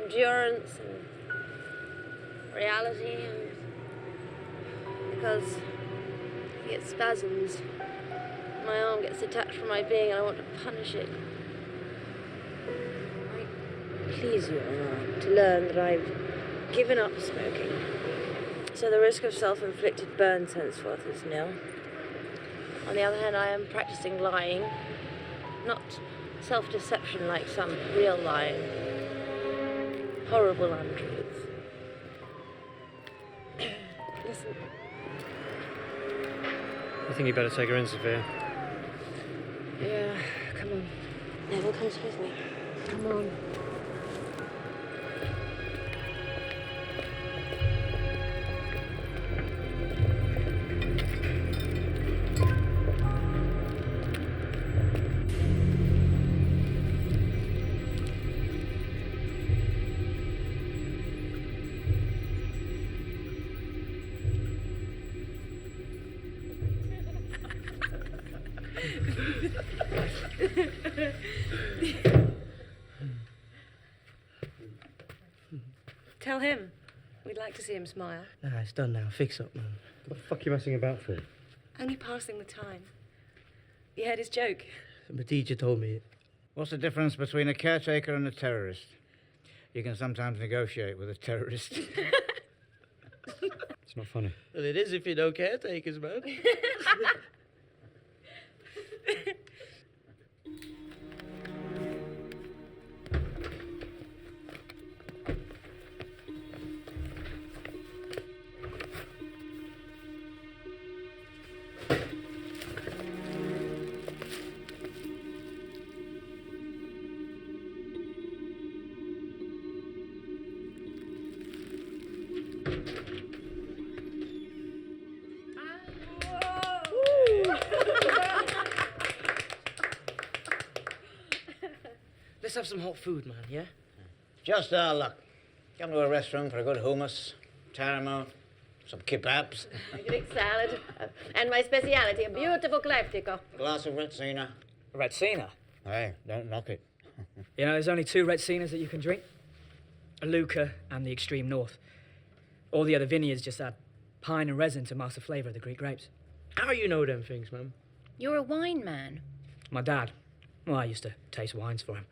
endurance and reality, and because I get spasms. My arm gets detached from my being and I want to punish it. I please you, Omar, to learn that I've given up smoking. So the risk of self-inflicted burns henceforth is nil. On the other hand, I am practicing lying. Not self-deception like some real lying. Horrible untruths. Listen. I think you better take her in, Sophia. Yeah, come on. Neville comes with me. Come on. Tell him. We'd like to see him smile. Nah, it's done now. Fix up, man. What the fuck are you messing about for? Only passing the time. You heard his joke. My teacher told me it. What's the difference between a caretaker and a terrorist? You can sometimes negotiate with a terrorist. It's not funny. Well, it is if you know caretakers, man. Let's have some hot food, man, yeah? Just our luck. Come to a restaurant for a good hummus, taramo, some kebabs, A Greek salad. And my speciality, a beautiful kleftico. glass of Retsina. Retsina? Hey, don't knock it. You know, there's only 2 Retsinas that you can drink. A Lucca and the extreme north. All the other vineyards just add pine and resin to mask the flavour of the Greek grapes. How you know them things, man? You're a wine man. My dad, well, I used to taste wines for him.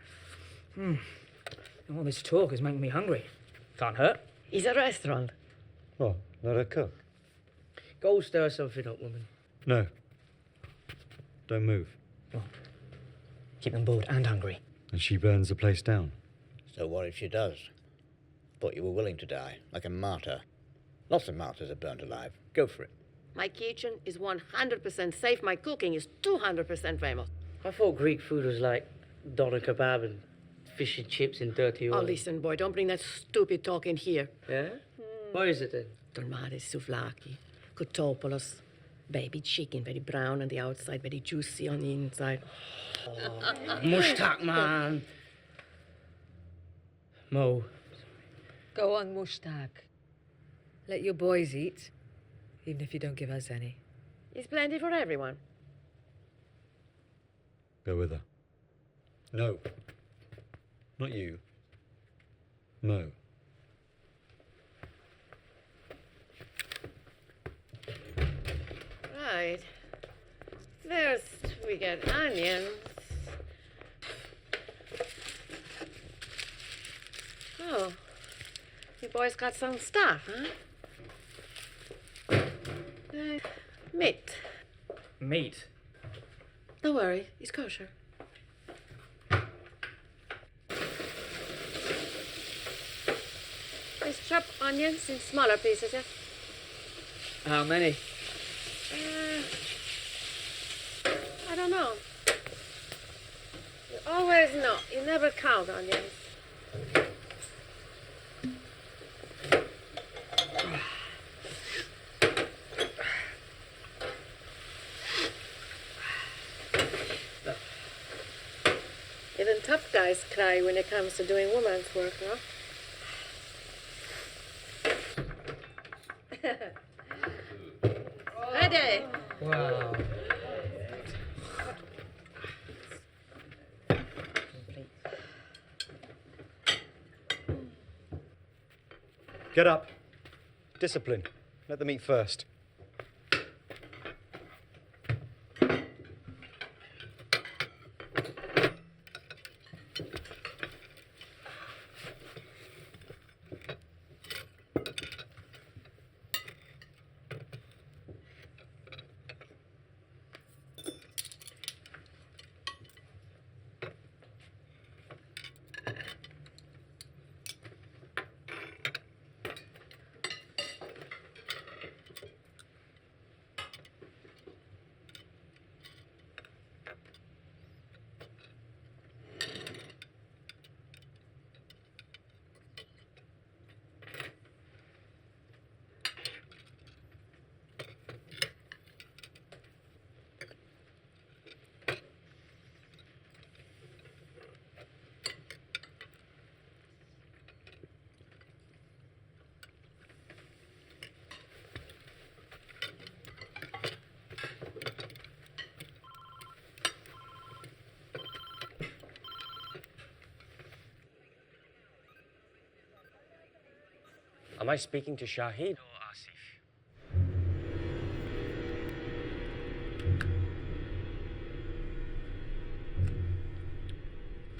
All this talk is making me hungry. Can't hurt. Is a restaurant. What? Not a cook? Go stir something up, woman. No. Don't move. Keep them bored and hungry. And she burns the place down. So what if she does? Thought you were willing to die, like a martyr. Lots of martyrs are burnt alive. Go for it. My kitchen is 100% safe. My cooking is 200% famous. I thought Greek food was like doner kebab and fish and chips in dirty oil. Oh, listen, boy, don't bring that stupid talk in here. Yeah? What is it then? Dolmades, souvlaki, kotopoulos, baby chicken, very brown on the outside, very juicy on the inside. Mushtaq, man. Mo, Go on, Mushtaq. Let your boys eat, even if you don't give us any. It's plenty for everyone. Go with her. No. Not you. Mo. Right. First, we get onions. Oh, you boys got some stuff, huh? Meat. Meat? Don't worry, it's kosher. Just chop onions in smaller pieces, yeah? How many? I don't know. You always know. You never count onions. Even tough guys cry when it comes to doing woman's work, no? Ready? Wow. Get up. Discipline. Let them eat first. Am I speaking to Shahid or Asif?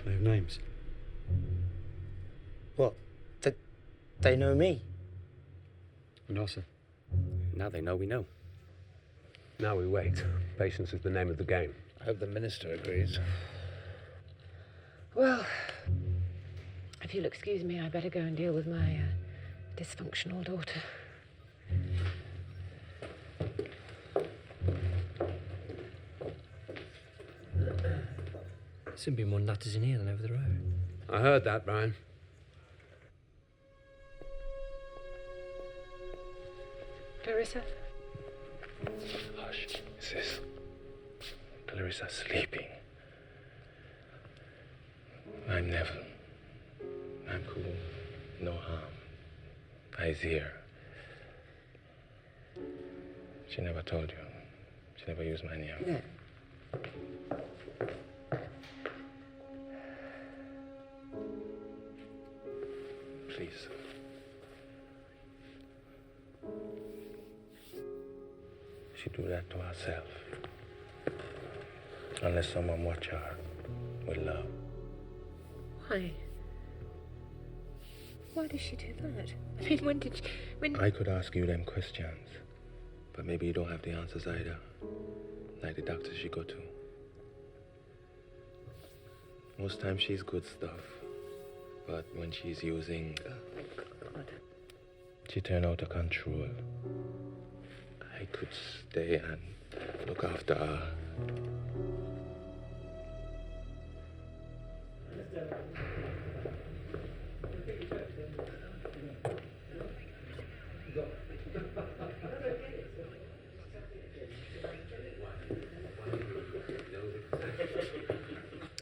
They have names. What? They know me? And Asa? Now they know we know. Now we wait. Patience is the name of the game. I hope the minister agrees. Well, if you'll excuse me, I better go and deal with my dysfunctional daughter. Soon be more nutters in here than over the road. I heard that, Brian. Clarissa? Hush, sis. Clarissa's sleeping. I'm Neville. I'm cool. No harm. I's here. She never told you. She never used my name. No. Please. She do that to herself. Unless someone watch her with love. Why? Why did she do that? I mean, when I could ask you them questions, but maybe you don't have the answers either. Like the doctors she go to. Most times she's good stuff, but when she's using, she turn out of control. I could stay and look after her.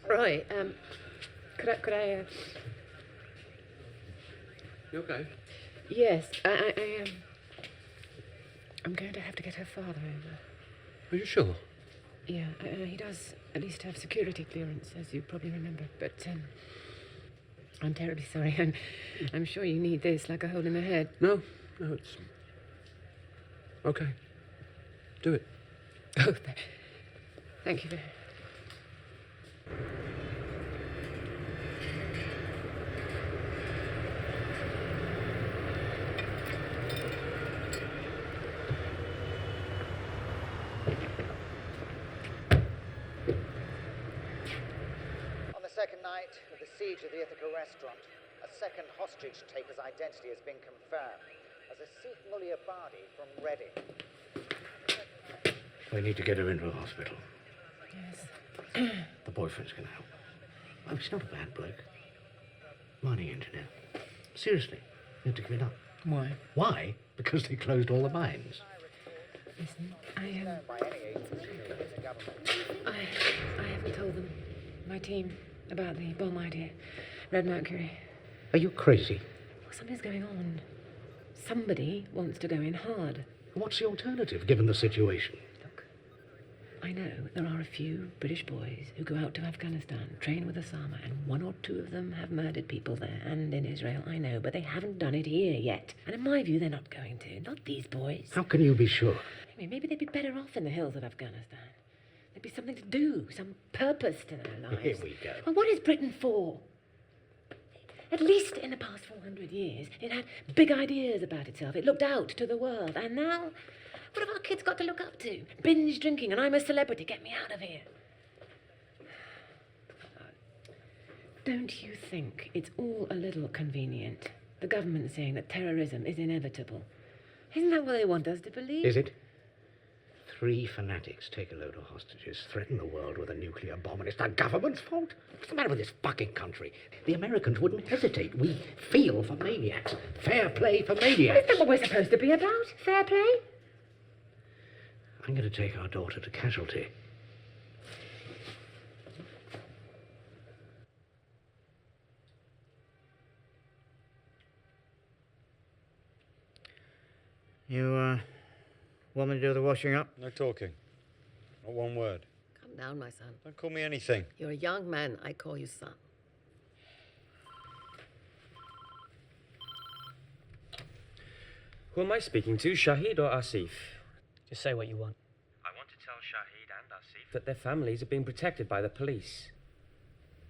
Roy, could I You okay? Yes, I'm going to have to get her father over. Are you sure? Yeah, he does at least have security clearance, as you probably remember. But I'm terribly sorry. I'm sure you need this like a hole in the head. No, it's... Okay. Do it. Oh, thank you very much. On the second night of the siege of the Ithaca restaurant, a second hostage-taker's identity has been confirmed as Asif Muliabadi from Reading. We need to get her into a hospital. Yes. The boyfriend's going to help. Oh, he's not a bad bloke. Mining engineer. Seriously, you have to give it up. Why? Why? Because they closed all the mines. Listen, I haven't told them, my team, about the bomb idea. Red Mercury. Are you crazy? Well, something's going on. Somebody wants to go in hard. What's the alternative, given the situation? I know there are a few British boys who go out to Afghanistan, train with Osama, and one or two of them have murdered people there and in Israel, I know, but they haven't done it here yet. And in my view, they're not going to. Not these boys. How can you be sure? I mean, maybe they'd be better off in the hills of Afghanistan. There'd be something to do, some purpose to their lives. Here we go. Well, what is Britain for? At least in the past 400 years, it had big ideas about itself. It looked out to the world. And now, what have our kids got to look up to? Binge drinking, and I'm a celebrity. Get me out of here. Don't you think it's all a little convenient? The government saying that terrorism is inevitable. Isn't that what they want us to believe? Is it? 3 fanatics take a load of hostages, threaten the world with a nuclear bomb, and it's the government's fault? What's the matter with this fucking country? The Americans wouldn't hesitate. We feel for maniacs. Fair play for maniacs. Is that what we're supposed to be about? Fair play? I'm going to take our daughter to casualty. You, want me to do the washing up? No talking. Not one word. Calm down, my son. Don't call me anything. You're a young man. I call you son. Who am I speaking to, Shahid or Asif? Just say what you want. I want to tell Shahid and Asif that their families are being protected by the police.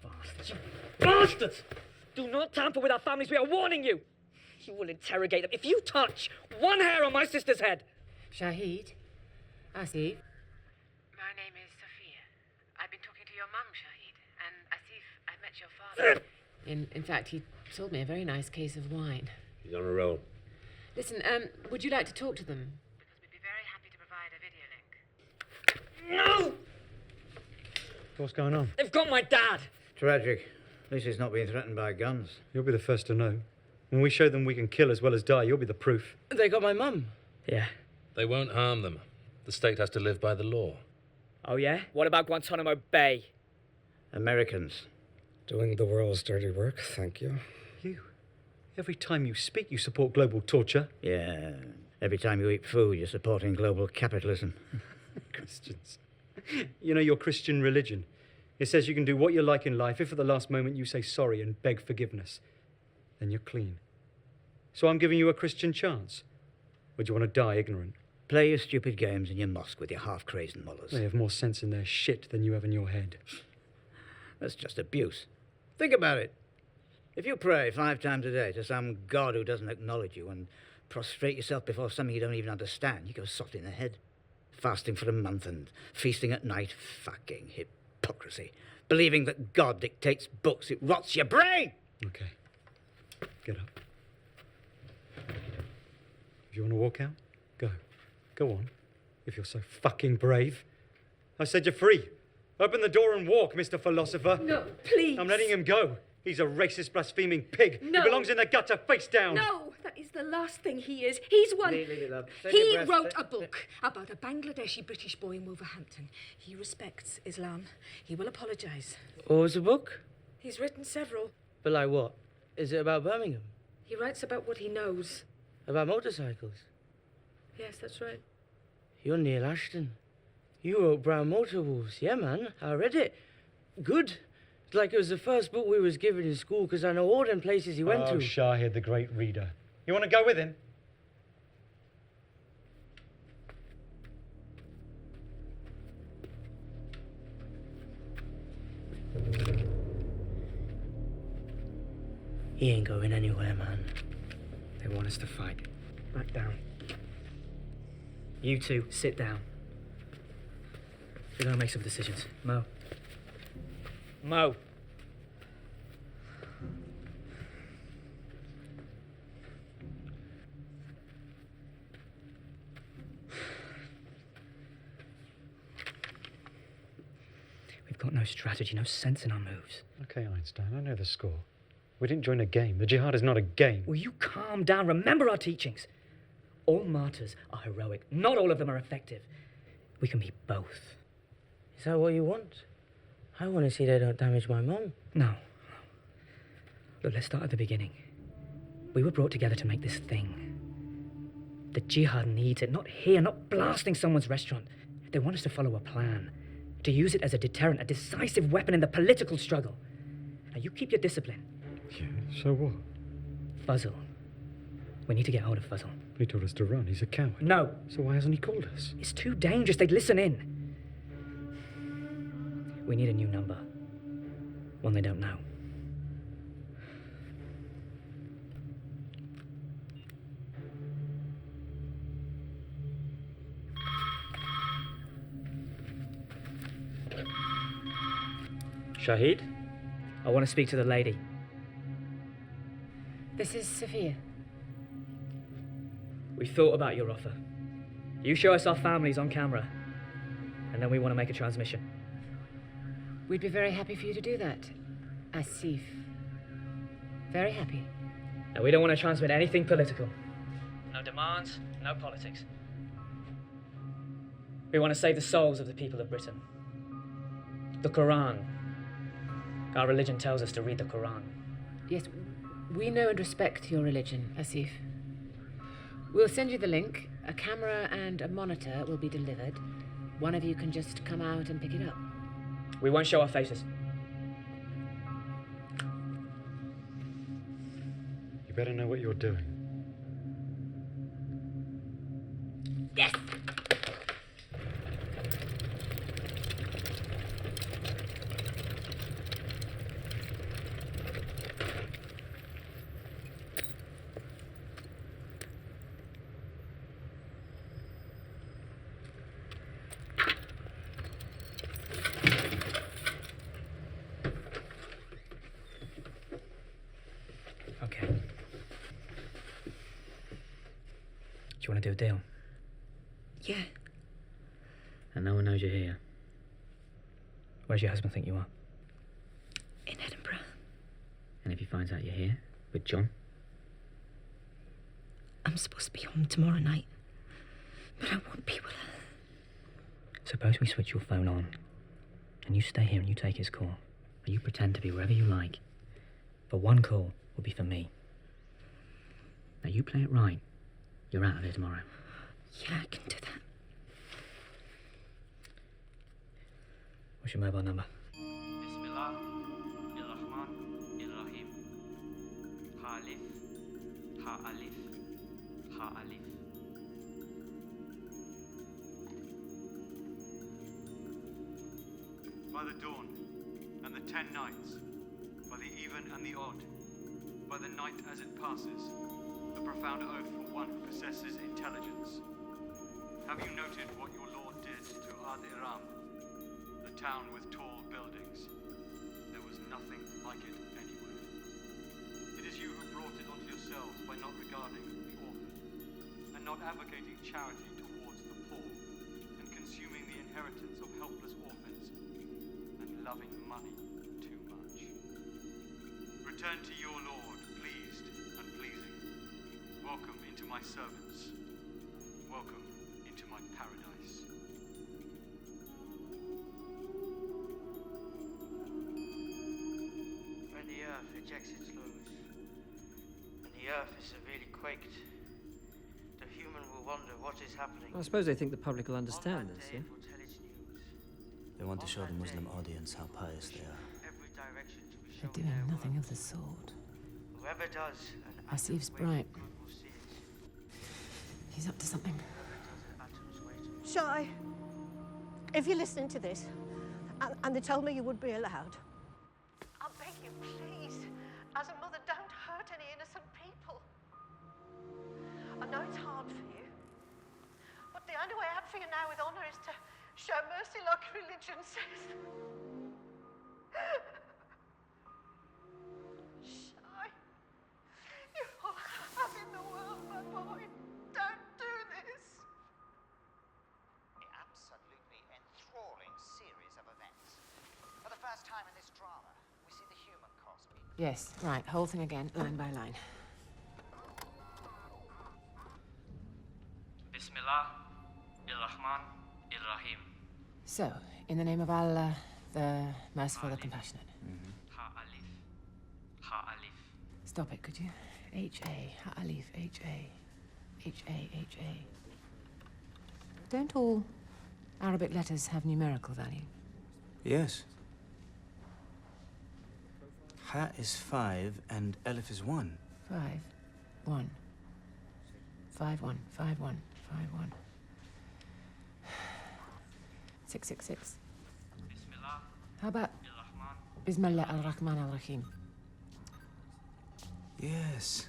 Bastards! You bastards! Do not tamper with our families. We are warning you. You will interrogate them if you touch one hair on my sister's head. Shahid? Asif? My name is Sophia. I've been talking to your mum, Shahid, and Asif, I met your father. In fact, he sold me a very nice case of wine. He's on a roll. Listen, would you like to talk to them? Because we'd be very happy to provide a video link. No! What's going on? They've got my dad. Tragic. At least he's not being threatened by guns. You'll be the first to know. When we show them we can kill as well as die, you'll be the proof. They got my mum. Yeah. They won't harm them. The state has to live by the law. Oh, yeah? What about Guantanamo Bay? Americans. Doing the world's dirty work, thank you. You? Every time you speak, you support global torture. Yeah. Every time you eat food, you're supporting global capitalism. Christians. You know your Christian religion. It says you can do what you like in life if at the last moment you say sorry and beg forgiveness. Then you're clean. So I'm giving you a Christian chance. Or do you want to die ignorant? Play your stupid games in your mosque with your half-crazed mullahs. They have more sense in their shit than you have in your head. That's just abuse. Think about it. If you pray 5 times a day to some God who doesn't acknowledge you and prostrate yourself before something you don't even understand, you go soft in the head. Fasting for a month and feasting at night. Fucking hypocrisy. Believing that God dictates books, it rots your brain! Okay. Get up. If you want to walk out, go. Go on. If you're so fucking brave. I said you're free. Open the door and walk, Mr. Philosopher. No, please. I'm letting him go. He's a racist, blaspheming pig. No. He belongs in the gutter, face down. No, that is the last thing he is. He's one... Leave it, love. Save He your breath. wrote a book about a Bangladeshi British boy in Wolverhampton. He respects Islam. He will apologise. What was the book? He's written several. But like what? Is it about Birmingham? He writes about what he knows. About motorcycles? Yes, that's right. You're Neil Ashton. You wrote Brown Motor Wolves. Yeah, man, I read it. Good. It's like it was the first book we was given in school, because I know all them places he went to. Oh, Shahid, the great reader. You want to go with him? He ain't going anywhere, man. They want us to fight. Back down. You two, sit down. We're gonna make some decisions. Mo. Mo. We've got no strategy, no sense in our moves. Okay, Einstein, I know the score. We didn't join a game. The jihad is not a game. Will you calm down? Remember our teachings. All martyrs are heroic. Not all of them are effective. We can be both. Is that what you want? I want to see they don't damage my mum. No. Look, let's start at the beginning. We were brought together to make this thing. The jihad needs it, not here, not blasting someone's restaurant. They want us to follow a plan, to use it as a deterrent, a decisive weapon in the political struggle. Now, you keep your discipline. Yeah, so what? Fuzzle. We need to get hold of Fuzzle. He told us to run. He's a coward. No. So why hasn't he called us? It's too dangerous. They'd listen in. We need a new number. One they don't know. Shahid? I want to speak to the lady. This is Sophia. We thought about your offer. You show us our families on camera, and then we want to make a transmission. We'd be very happy for you to do that. Asif. Very happy. Now, we don't want to transmit anything political. No demands, no politics. We want to save the souls of the people of Britain. The Quran. Our religion tells us to read the Quran. Yes, we know and respect your religion, Asif. We'll send you the link. A camera and a monitor will be delivered. One of you can just come out and pick it up. We won't show our faces. You better know what you're doing. Yes! Okay. Do you want to do a deal? Yeah. And no one knows you're here. Where does your husband think you are? In Edinburgh. And if he finds out you're here with John? I'm supposed to be home tomorrow night. But I won't be, will I? Suppose we switch your phone on, and you stay here and you take his call. Or you pretend to be wherever you like. But one call will be for me. Now you play it right. You're out of here tomorrow. Yeah, I can do that. What's your mobile number? Bismillah, Ir-Rahman, Ir-Rahim. Ha-Alif, Ha-Alif, Ha-Alif. By the dawn and the 10 nights, by the even and the odd, by the night as it passes, a profound oath for one who possesses intelligence. Have you noted what your Lord did to Ad-Iram, the town with tall buildings? There was nothing like it anywhere. It is you who brought it onto yourselves by not regarding the orphan, and not advocating charity towards the poor, and consuming the inheritance of helpless orphans, and loving money too much. Return to your Lord, pleased and pleasing. Welcome into my servants. Welcome into my paradise. When the earth rejects its laws, and the earth is severely quaked, the human will wonder what is happening. I suppose they think the public will understand this, yeah? They want to show the Muslim audience how pious they are. Every direction to be They're shown doing their nothing work. of the sort. Whoever does an Asif's bright. He's up to something. Shy, if you're listening to this, and they told me you would be allowed, I beg you, please, as a mother, don't hurt any innocent people. I know it's hard for you, but the only way out for you now with honour is to show mercy like religion says. Shy, you're all I have in the world, my boy. Don't do this. The absolutely enthralling series of events. For the first time in this drama, we see the human cost being... Yes, right. Whole thing again, line by line. Bismillah, Ir-Rahman, Ir-Rahim. So, in the name of Allah, the merciful, the compassionate. Ha-Alif, Ha-Alif. Stop it, could you? H-A, Ha-Alif, H-A, H-A, H-A. Don't all Arabic letters have numerical value? Yes. Ha is 5 and Alif is 1. 5, 1. 5, 1, 5, 1, 5, 1. 6, 6, 6. Bismillah, How about Ir-Rahman. Bismillah ar-Rahman ar-Rahim? Yes.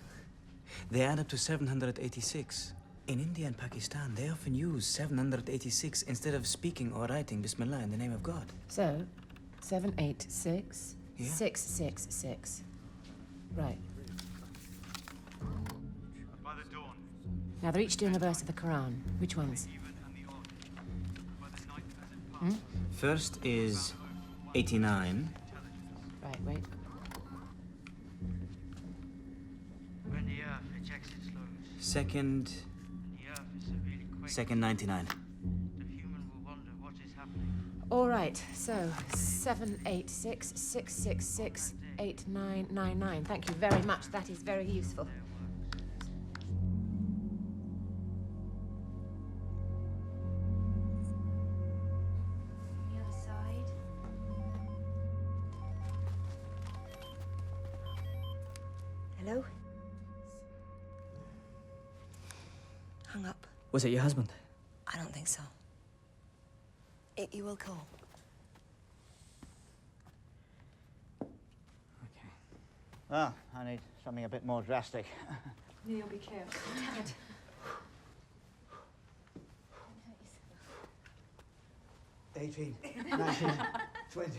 They add up to 786. In India and Pakistan, they often use 786 instead of speaking or writing Bismillah in the name of God. So, 7, 8, 6, Yeah. 6, 6, 6. Right. By the dawn. Now they're each doing a verse of the Quran. Which ones? Hmm? First is 89. Right, wait. When the earth ejects its loads, Second, the earth is severely quaked, second 99. the human will wonder what is happening. All right, so 7, 8, 6, 6, 6, 6, 8, 9, 9, 9. Thank you very much. That is very useful. The other side. Hello? Hung up. Was it your husband? I don't think so. You will call. Well, I need something a bit more drastic. Neil, be careful. Dad. 18, 19, 20.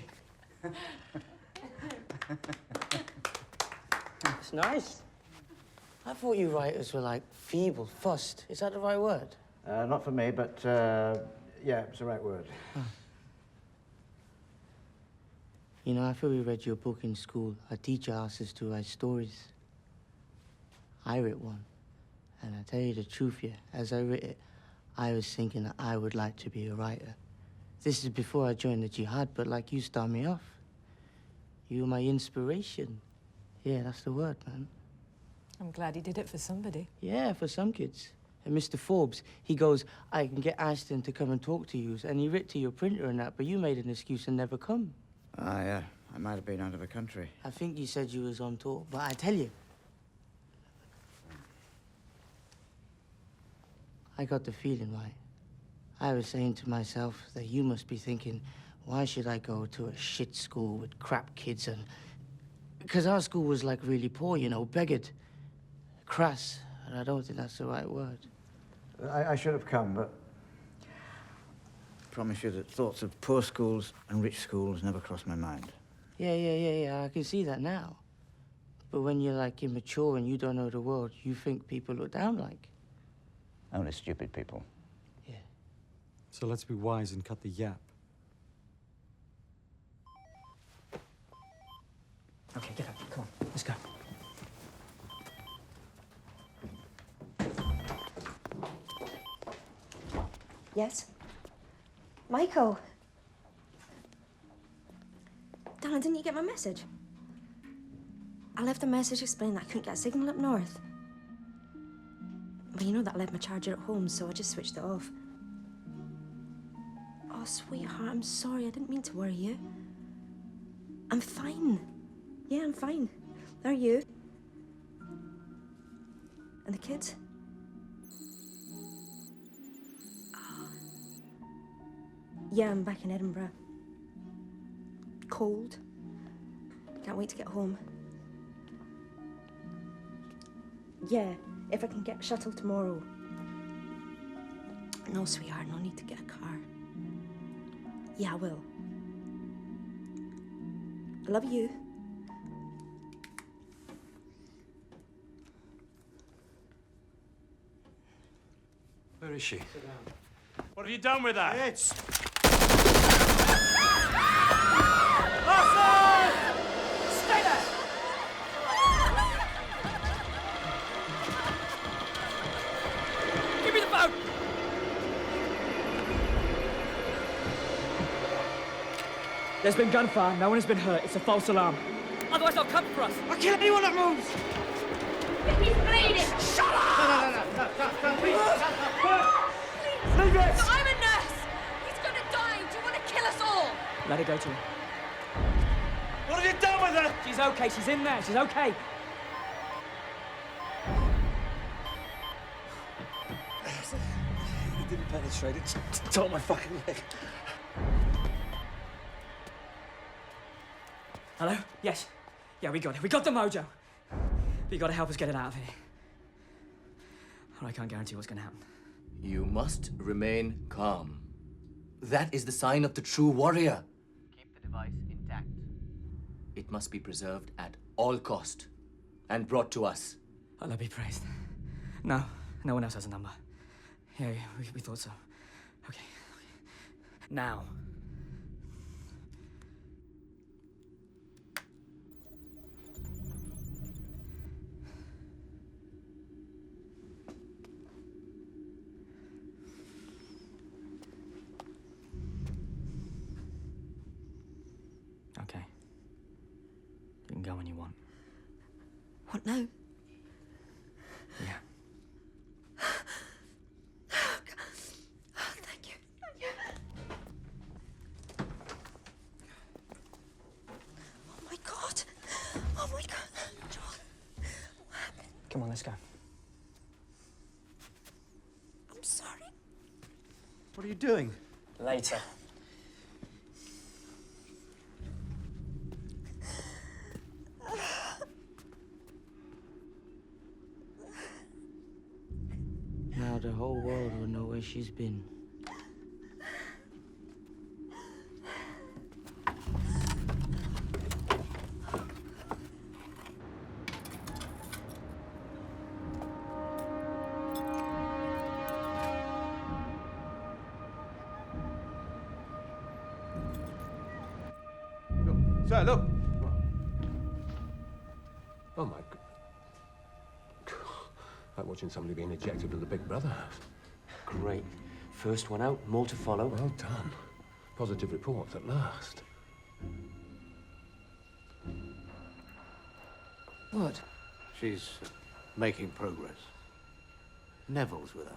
It's nice. I thought you writers were like feeble, fussed. Is that the right word? Not for me, but yeah, it's the right word. You know, after we read your book in school, our teacher asked us to write stories. I wrote one. And I tell you the truth, yeah, as I wrote it, I was thinking that I would like to be a writer. This is before I joined the jihad, but like you started me off. You were my inspiration. Yeah, that's the word, man. I'm glad he did it for somebody. Yeah, for some kids. And Mr. Forbes, he goes, I can get Ashton to come and talk to you. And he writ to your printer and that, but you made an excuse and never come. Ah, yeah. I might have been out of the country. I think you said you was on tour, but I tell you, I got the feeling right. I was saying to myself that you must be thinking, why should I go to a shit school with crap kids and... Because our school was like really poor, you know, beggared, crass, and I don't think that's the right word. I should have come, but... I promise you that thoughts of poor schools and rich schools never crossed my mind. Yeah, I can see that now. But when you're like immature and you don't know the world, you think people look down like. Only stupid people. So let's be wise and cut the yap. Okay, get up. Come on, let's go. Yes? Michael! Darling, didn't you get my message? I left a message explaining that I couldn't get a signal up north. But you know that I left my charger at home, so I just switched it off. Oh, sweetheart, I'm sorry. I didn't mean to worry you. I'm fine. Yeah, I'm fine. Are you? And the kids? Oh. Yeah, I'm back in Edinburgh. Cold. Can't wait to get home. Yeah, if I can get a shuttle tomorrow. No, sweetheart, no need to get a car. Yeah, I will. I love you. Where is she? Sit down. What have you done with her? It's... Stay there! Give me the phone! There's been gunfire. No one has been hurt. It's a false alarm. Otherwise, they'll come for us. I'll kill anyone that moves! He's bleeding! Shut up! No, please. Leave it! I'm a nurse! He's gonna die! Do you want to kill us all? Let her go to him. What have you done with her? She's okay. She's in there. She's okay. It didn't penetrate. It's on my fucking leg. Hello? Yes. Yeah, we got it. We got the mojo. But you got to help us get it out of here. Or I can't guarantee what's going to happen. You must remain calm. That is the sign of the true warrior. Keep the device intact. It must be preserved at all cost and brought to us. Allah be praised. No, no one else has a number. Yeah, we thought so. Okay. Now. Okay. You can go when you want. What now? Yeah. Thank you. Oh my God. Oh my God. John. What happened? Come on, let's go. I'm sorry. What are you doing? Later. Now the whole world will know where she's been. Sir, look. Oh, my God. Like watching somebody being ejected with the Big Brother house. Great. First one out, more to follow. Well done. Positive reports at last. What? She's making progress. Neville's with her.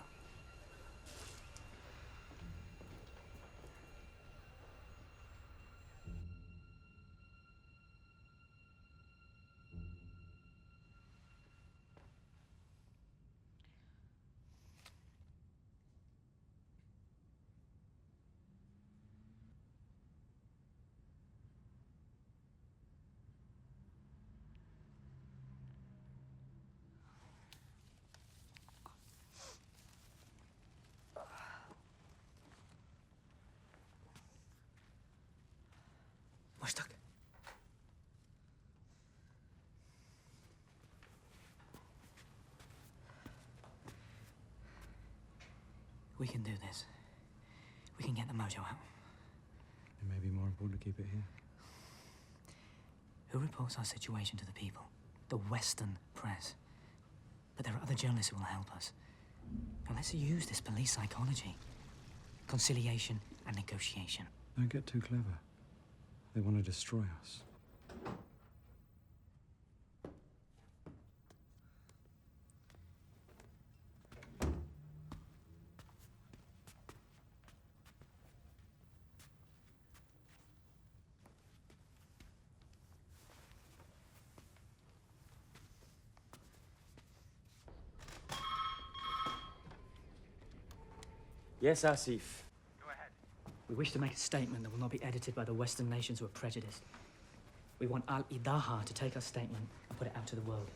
We're stuck. We can do this. We can get the mojo out. It may be more important to keep it here. Who reports our situation to the people? The Western press. But there are other journalists who will help us. Now let's use this police psychology. Conciliation and negotiation. Don't get too clever. They want to destroy us. Yes, Asif. We wish to make a statement that will not be edited by the Western nations who are prejudiced. We want Al-Idaha to take our statement and put it out to the world.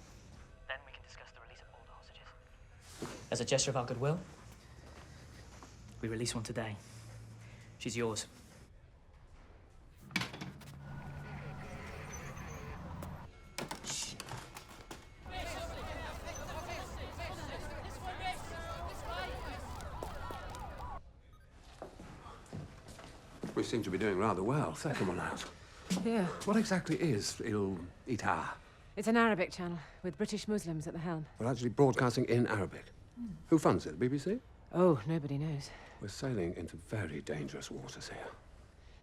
Then we can discuss the release of all the hostages. As a gesture of our goodwill, we release one today. She's yours. We seem to be doing rather well. Second one out. Yeah. What exactly is Il-Ita? It's an Arabic channel with British Muslims at the helm. We're actually broadcasting in Arabic. Who funds it? The BBC? Oh, nobody knows. We're sailing into very dangerous waters here.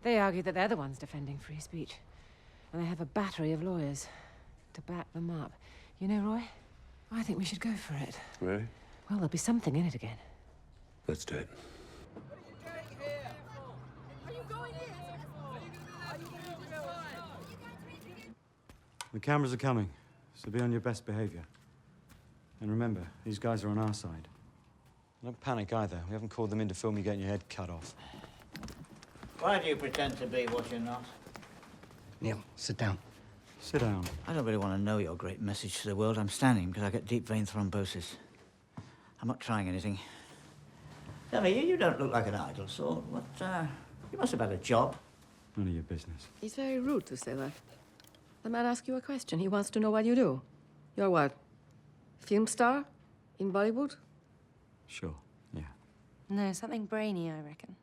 They argue that they're the ones defending free speech. And they have a battery of lawyers to back them up. You know, Roy, I think we should go for it. Really? Well, there'll be something in it again. Let's do it. The cameras are coming, so be on your best behavior. And remember, these guys are on our side. Don't panic either. We haven't called them in to film you getting your head cut off. Why do you pretend to be what you're not? Neil, sit down. Sit down. I don't really want to know your great message to the world. I'm standing because I get deep vein thrombosis. I'm not trying anything. Tell me, you don't look like an idle sort. What, you must have had a job. None of your business. He's very rude to say that. The man asks you a question. He wants to know what you do. You're what? Film star? In Bollywood? Sure, yeah. No, something brainy, I reckon.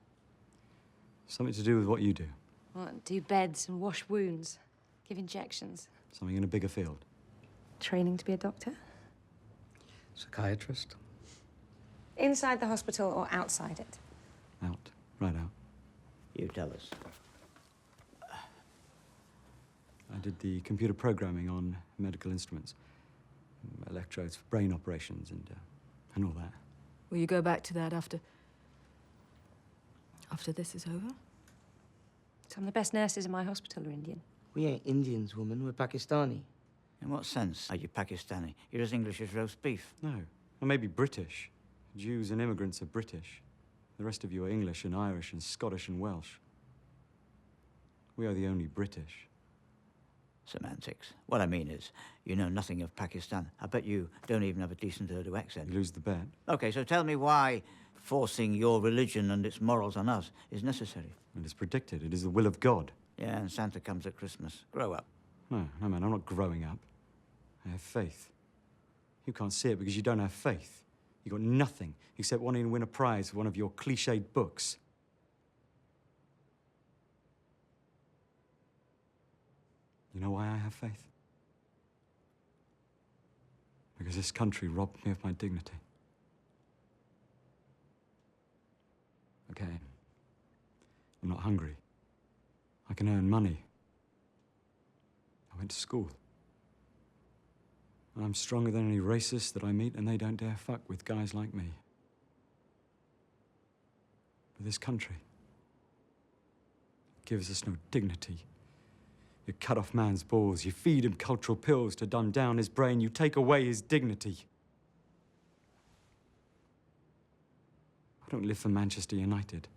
Something to do with what you do. What, do beds and wash wounds? Give injections? Something in a bigger field. Training to be a doctor? Psychiatrist? Inside the hospital or outside it? Out. Right out. You tell us. I did the computer programming on medical instruments. Electrodes for brain operations and all that. Will you go back to that after this is over? Some of the best nurses in my hospital are Indian. We ain't Indians, woman. We're Pakistani. In what sense are you Pakistani? You're as English as roast beef. No. Or maybe British. Jews and immigrants are British. The rest of you are English and Irish and Scottish and Welsh. We are the only British. Semantics. What I mean is, you know nothing of Pakistan. I bet you don't even have a decent Urdu accent. You lose the bet. Okay, so tell me why forcing your religion and its morals on us is necessary. It is predicted. It is the will of God. Yeah, and Santa comes at Christmas. Grow up. No, man, I'm not growing up. I have faith. You can't see it because you don't have faith. You got nothing except wanting to win a prize for one of your cliched books. You know why I have faith? Because this country robbed me of my dignity. Okay. I'm not hungry. I can earn money. I went to school. And I'm stronger than any racist that I meet, and they don't dare fuck with guys like me. But this country gives us no dignity. You cut off man's balls, you feed him cultural pills to dumb down his brain, you take away his dignity. I don't live for Manchester United.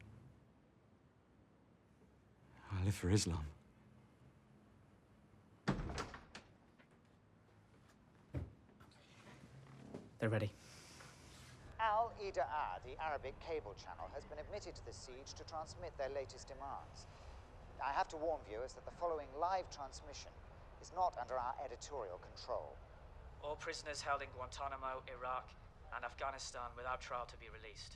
I live for Islam. They're ready. Al-Idaha, the Arabic cable channel, has been admitted to the siege to transmit their latest demands. I have to warn viewers that the following live transmission is not under our editorial control. All prisoners held in Guantanamo, Iraq, and Afghanistan without trial to be released.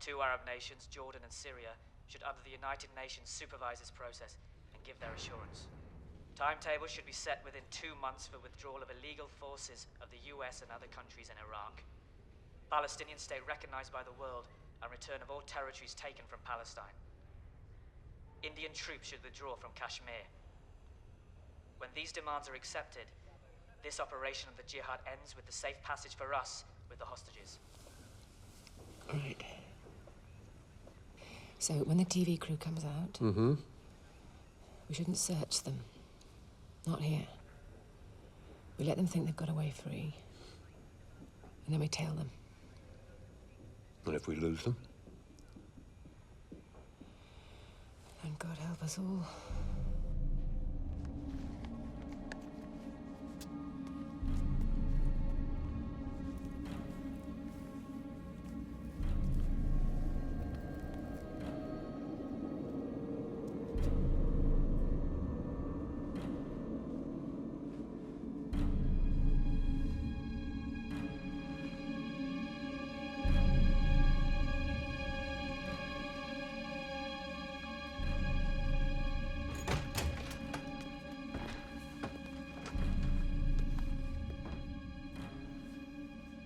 2 Arab nations, Jordan and Syria, should under the United Nations supervise this process and give their assurance. Timetables should be set within 2 months for withdrawal of illegal forces of the US and other countries in Iraq. Palestinian state recognized by the world and return of all territories taken from Palestine. Indian troops should withdraw from Kashmir. When these demands are accepted, this operation of the jihad ends with the safe passage for us with the hostages. Great. So when the TV crew comes out, we shouldn't search them. Not here. We let them think they've got away free. And then we tail them. And if we lose them? And God help us all.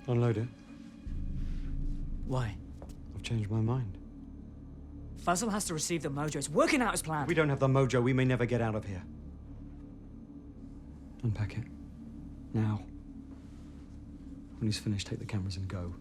Unload it. Why? I've changed my mind. Fazl has to receive the mojo. It's working out his plan. If we don't have the mojo, we may never get out of here. Unpack it. Now. When he's finished, take the cameras and go.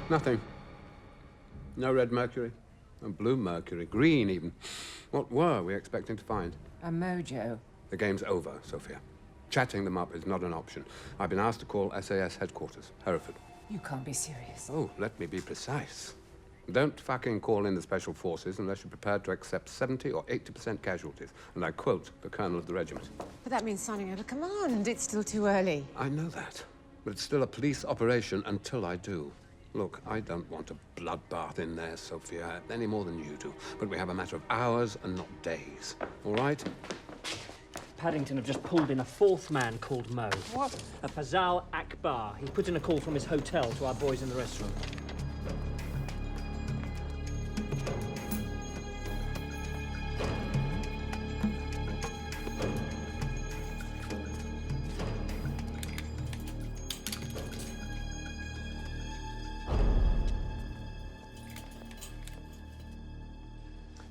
Nothing. No Red Mercury. No Blue Mercury. Green, even. What were we expecting to find? A mojo. The game's over, Sophia. Chatting them up is not an option. I've been asked to call SAS headquarters, Hereford. You can't be serious. Oh, let me be precise. Don't fucking call in the special forces unless you're prepared to accept 70 or 80% casualties. And I quote the colonel of the regiment. But that means signing over command. It's still too early. I know that. But it's still a police operation until I do. Look, I don't want a bloodbath in there, Sophia, any more than you do. But we have a matter of hours and not days. All right? Paddington have just pulled in a fourth man called Mo. What? A Fazal Akbar. He put in a call from his hotel to our boys in the restaurant.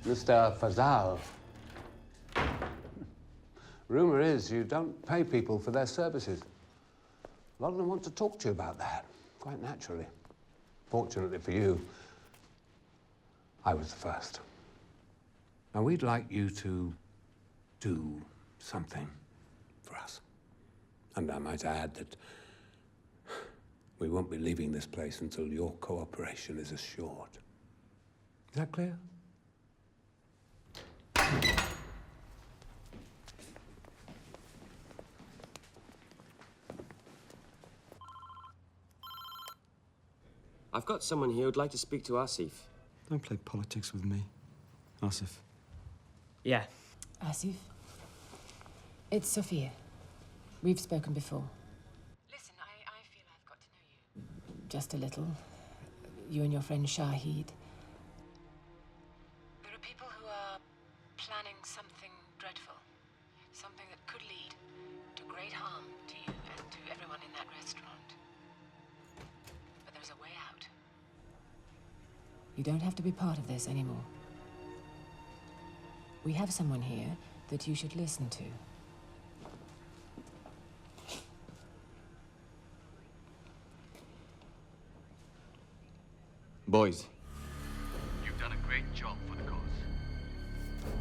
Mr. Fazal. Rumor is you don't pay people for their services. A lot of them want to talk to you about that, quite naturally. Fortunately for you, I was the first. Now, we'd like you to do something for us. And I might add that we won't be leaving this place until your cooperation is assured. Is that clear? I've got someone here who'd like to speak to Asif. Don't play politics with me, Asif. Yeah. Asif, it's Sophia. We've spoken before. Listen, I feel I've got to know you. Just a little. You and your friend Shahid. There are people who are planning something dreadful. Something that could lead to great harm to you and to everyone in that restaurant. But there's a way out. You don't have to be part of this anymore. We have someone here that you should listen to. Boys. You've done a great job for the cause.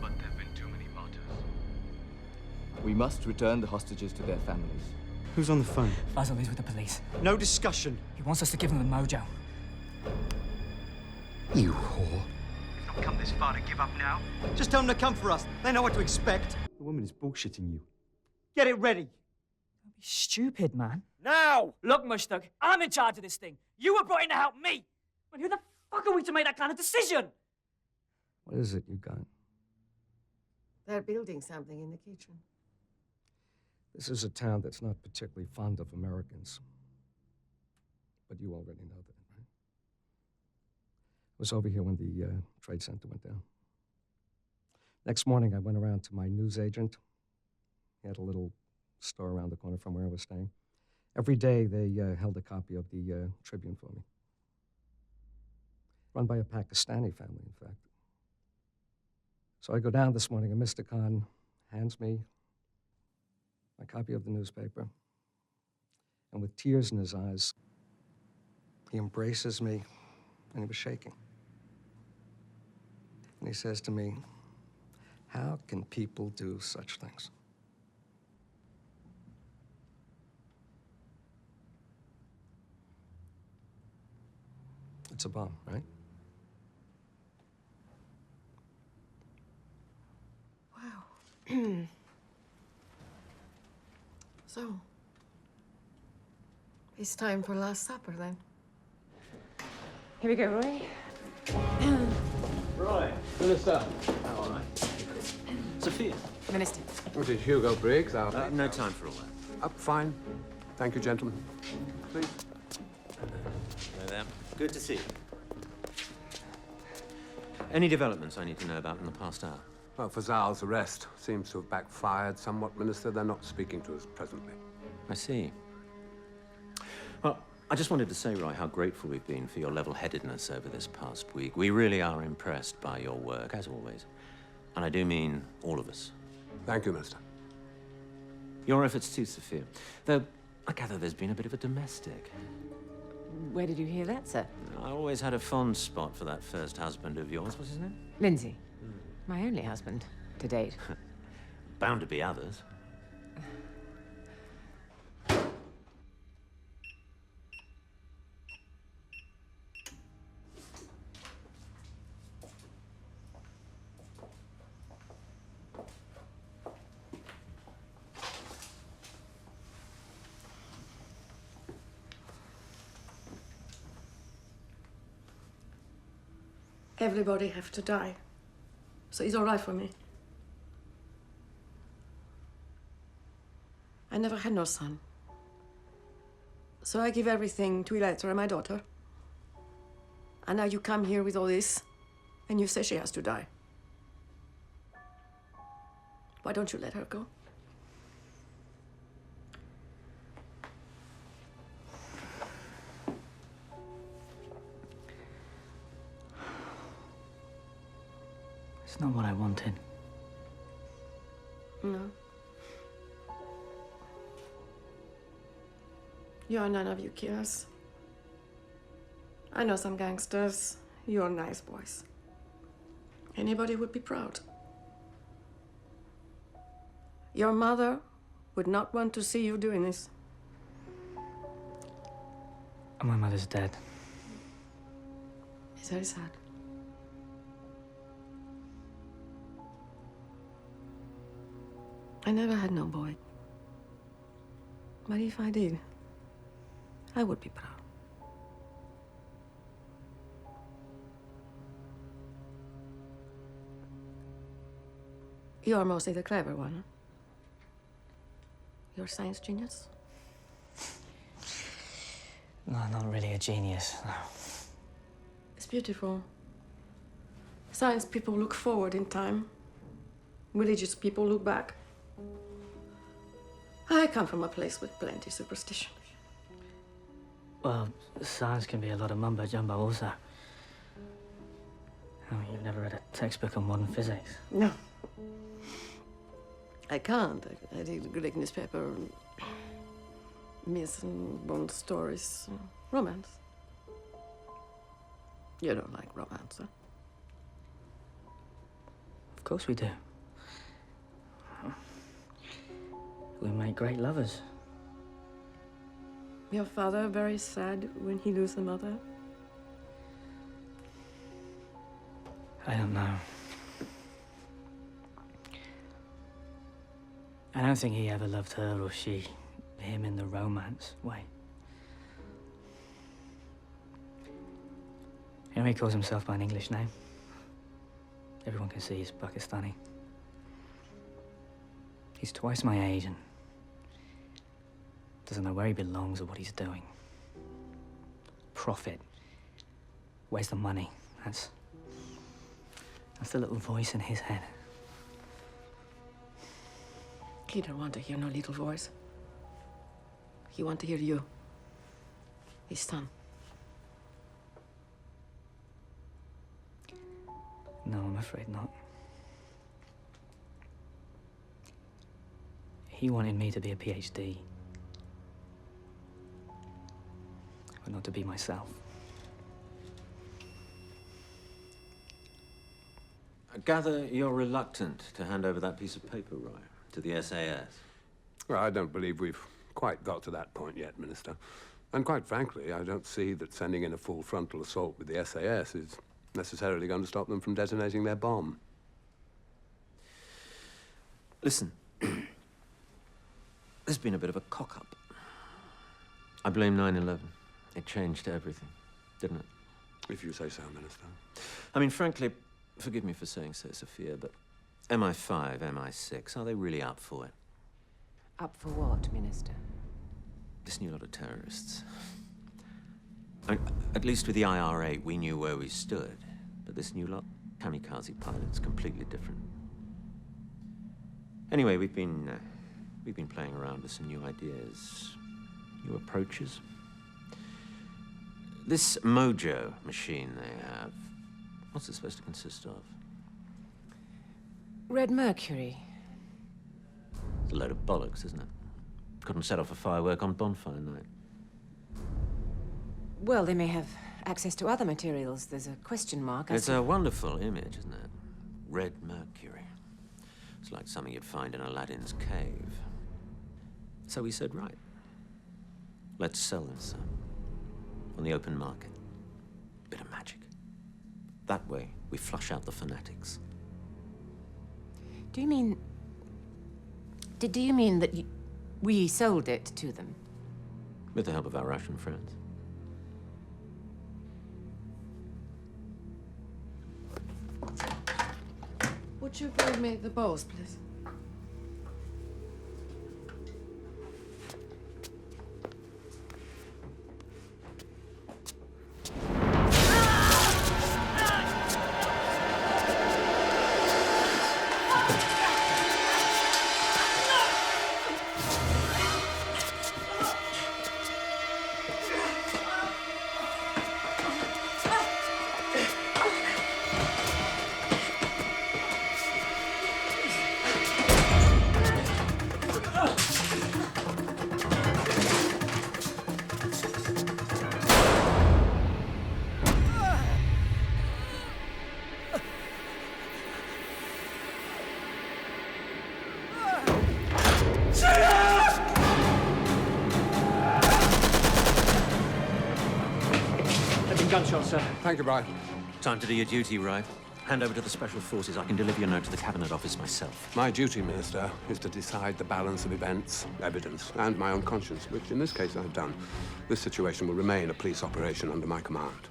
But there have been too many martyrs. We must return the hostages to their families. Who's on the phone? Fazl is with the police. No discussion. He wants us to give them the mojo. You whore. You've not come this far to give up now. Just tell them to come for us. They know what to expect. The woman is bullshitting you. Get it ready. Don't be stupid, man. Now! Look, Mushtaq, I'm in charge of this thing. You were brought in to help me. But who the fuck are we to make that kind of decision? What is it you got? They're building something in the kitchen. This is a town that's not particularly fond of Americans. But you already know that, right? I was over here when the Trade Center went down. Next morning, I went around to my news agent. He had a little store around the corner from where I was staying. Every day they held a copy of the Tribune for me. Run by a Pakistani family, in fact. So I go down this morning, and Mr. Khan hands me my copy of the newspaper. And with tears in his eyes, he embraces me, and he was shaking. And he says to me, "How can people do such things?" It's a bomb, right? Wow. So, it's time for Last Supper then. Here we go, Roy. Roy, Minister. Oh, all right. Sophia. Minister. What is Hugo Briggs? No time for all that. Up, fine. Thank you, gentlemen. Please. Hello there. Good to see you. Any developments I need to know about in the past hour? Well, Fazal's arrest seems to have backfired somewhat, Minister. They're not speaking to us presently. I see. Well, I just wanted to say, Roy, how grateful we've been for your level-headedness over this past week. We really are impressed by your work, as always. And I do mean all of us. Thank you, Minister. Your efforts too, Sophia. Though, I gather there's been a bit of a domestic. Where did you hear that, sir? I always had a fond spot for that first husband of yours. What's his name? Lindsay. My only husband, to date. Bound to be others. Everybody have to die. So it's all right for me. I never had no son. So I give everything to Electra, my daughter. And now you come here with all this, and you say she has to die. Why don't you let her go? It's not what I wanted. No. You're none of you killers. I know some gangsters. You're nice boys. Anybody would be proud. Your mother would not want to see you doing this. My mother's dead. It's very sad. I never had no boy. But if I did, I would be proud. You're mostly the clever one, huh? You're a science genius? No, not really a genius, no. It's beautiful. Science people look forward in time. Religious people look back. I come from a place with plenty superstition. Well, science can be a lot of mumbo-jumbo also. I mean, you've never read a textbook on modern physics. No. I can't. I read a Greek newspaper, myths and bone stories, romance. You don't like romance, huh? Of course we do. We make great lovers. Your father very sad when he loses a mother? I don't know. I don't think he ever loved her or she him in the romance way. You know, he calls himself by an English name. Everyone can see he's Pakistani. He's twice my age and doesn't know where he belongs or what he's doing. Profit. Where's the money? That's the little voice in his head. He don't want to hear no little voice. He want to hear you. His son. No, I'm afraid not. He wanted me to be a PhD. But not to be myself. I gather you're reluctant to hand over that piece of paper, Roy, to the SAS. Well, I don't believe we've quite got to that point yet, Minister. And quite frankly, I don't see that sending in a full frontal assault with the SAS is necessarily going to stop them from detonating their bomb. Listen, there's been a bit of a cock-up. I blame 9/11. It changed everything, didn't it? If you say so, Minister. I mean, frankly, forgive me for saying so, Sophia, but MI5, MI6, are they really up for it? Up for what, Minister? This new lot of terrorists. I mean, at least with the IRA, we knew where we stood. But this new lot, kamikaze pilots, completely different. Anyway, we've been playing around with some new ideas, new approaches. This Mojo machine they have, what's it supposed to consist of? Red Mercury. It's a load of bollocks, isn't it? Couldn't set off a firework on bonfire night. Well, they may have access to other materials. There's a question mark. It's a wonderful image, isn't it? Red Mercury. It's like something you'd find in Aladdin's cave. So we said, right, let's sell this on the open market. Bit of magic. That way, we flush out the fanatics. Do you mean... Do you mean that we sold it to them? With the help of our Russian friends. Would you bring me the bows, please? Gunshots, sir. Thank you, Brian. Time to do your duty, Roy. Hand over to the Special Forces. I can deliver your note to the Cabinet Office myself. My duty, Minister, is to decide the balance of events, evidence, and my own conscience, which in this case I've done. This situation will remain a police operation under my command.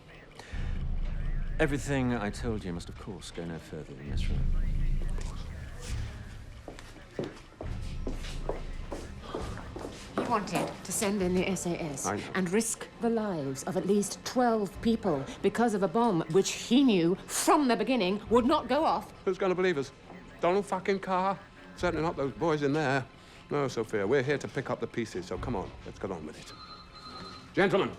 Everything I told you must, of course, go no further than this room. He wanted to send in the SAS and risk the lives of at least 12 people because of a bomb which he knew from the beginning would not go off. Who's going to believe us? Donald fucking Carr? Certainly not those boys in there. No, Sophia, we're here to pick up the pieces, so come on, let's get on with it. Gentlemen.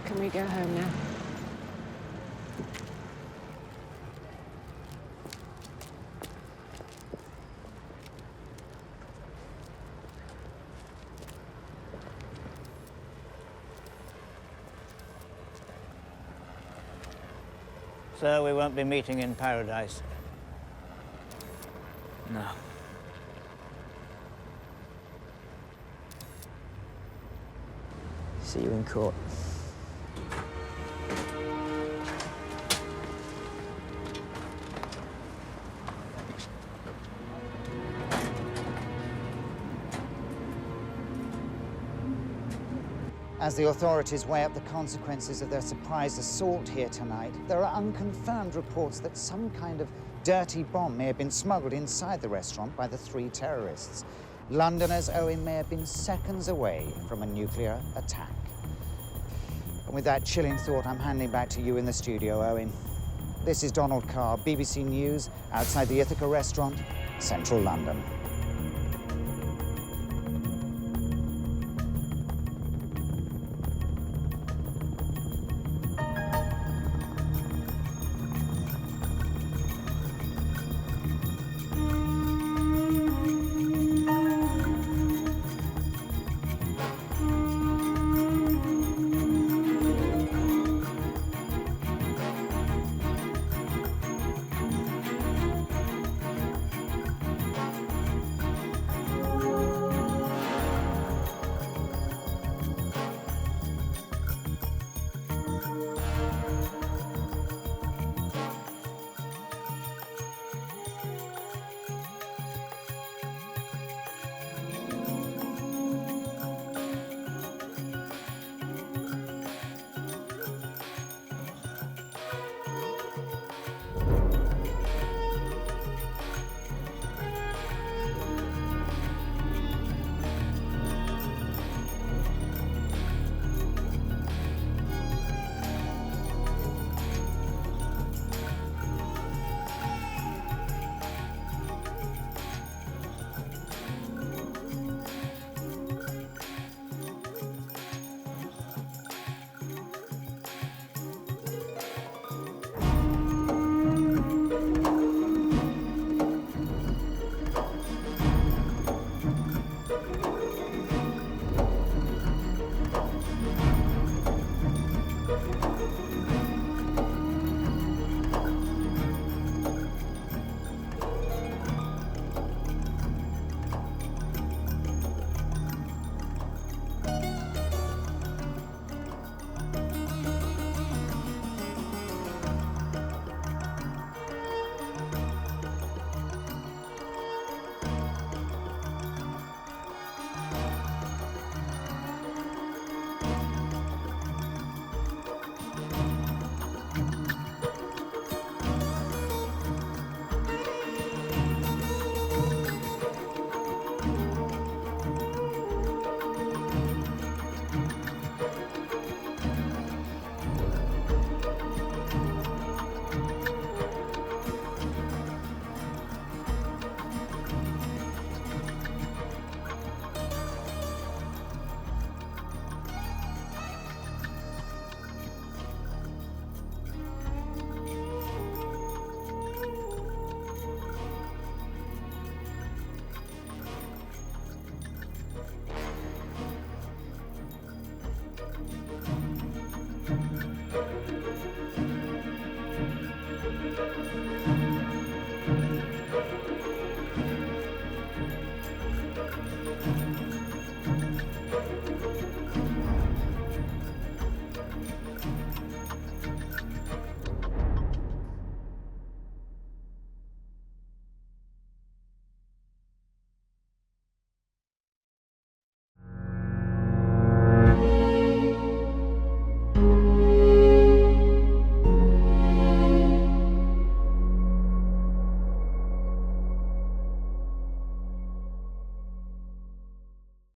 Can we go home now? So we won't be meeting in paradise? No. See you in court. As the authorities weigh up the consequences of their surprise assault here tonight, there are unconfirmed reports that some kind of dirty bomb may have been smuggled inside the restaurant by the three terrorists. Londoners, Owen, may have been seconds away from a nuclear attack. And with that chilling thought, I'm handing back to you in the studio, Owen. This is Donald Carr, BBC News, outside the Ithaca restaurant, central London.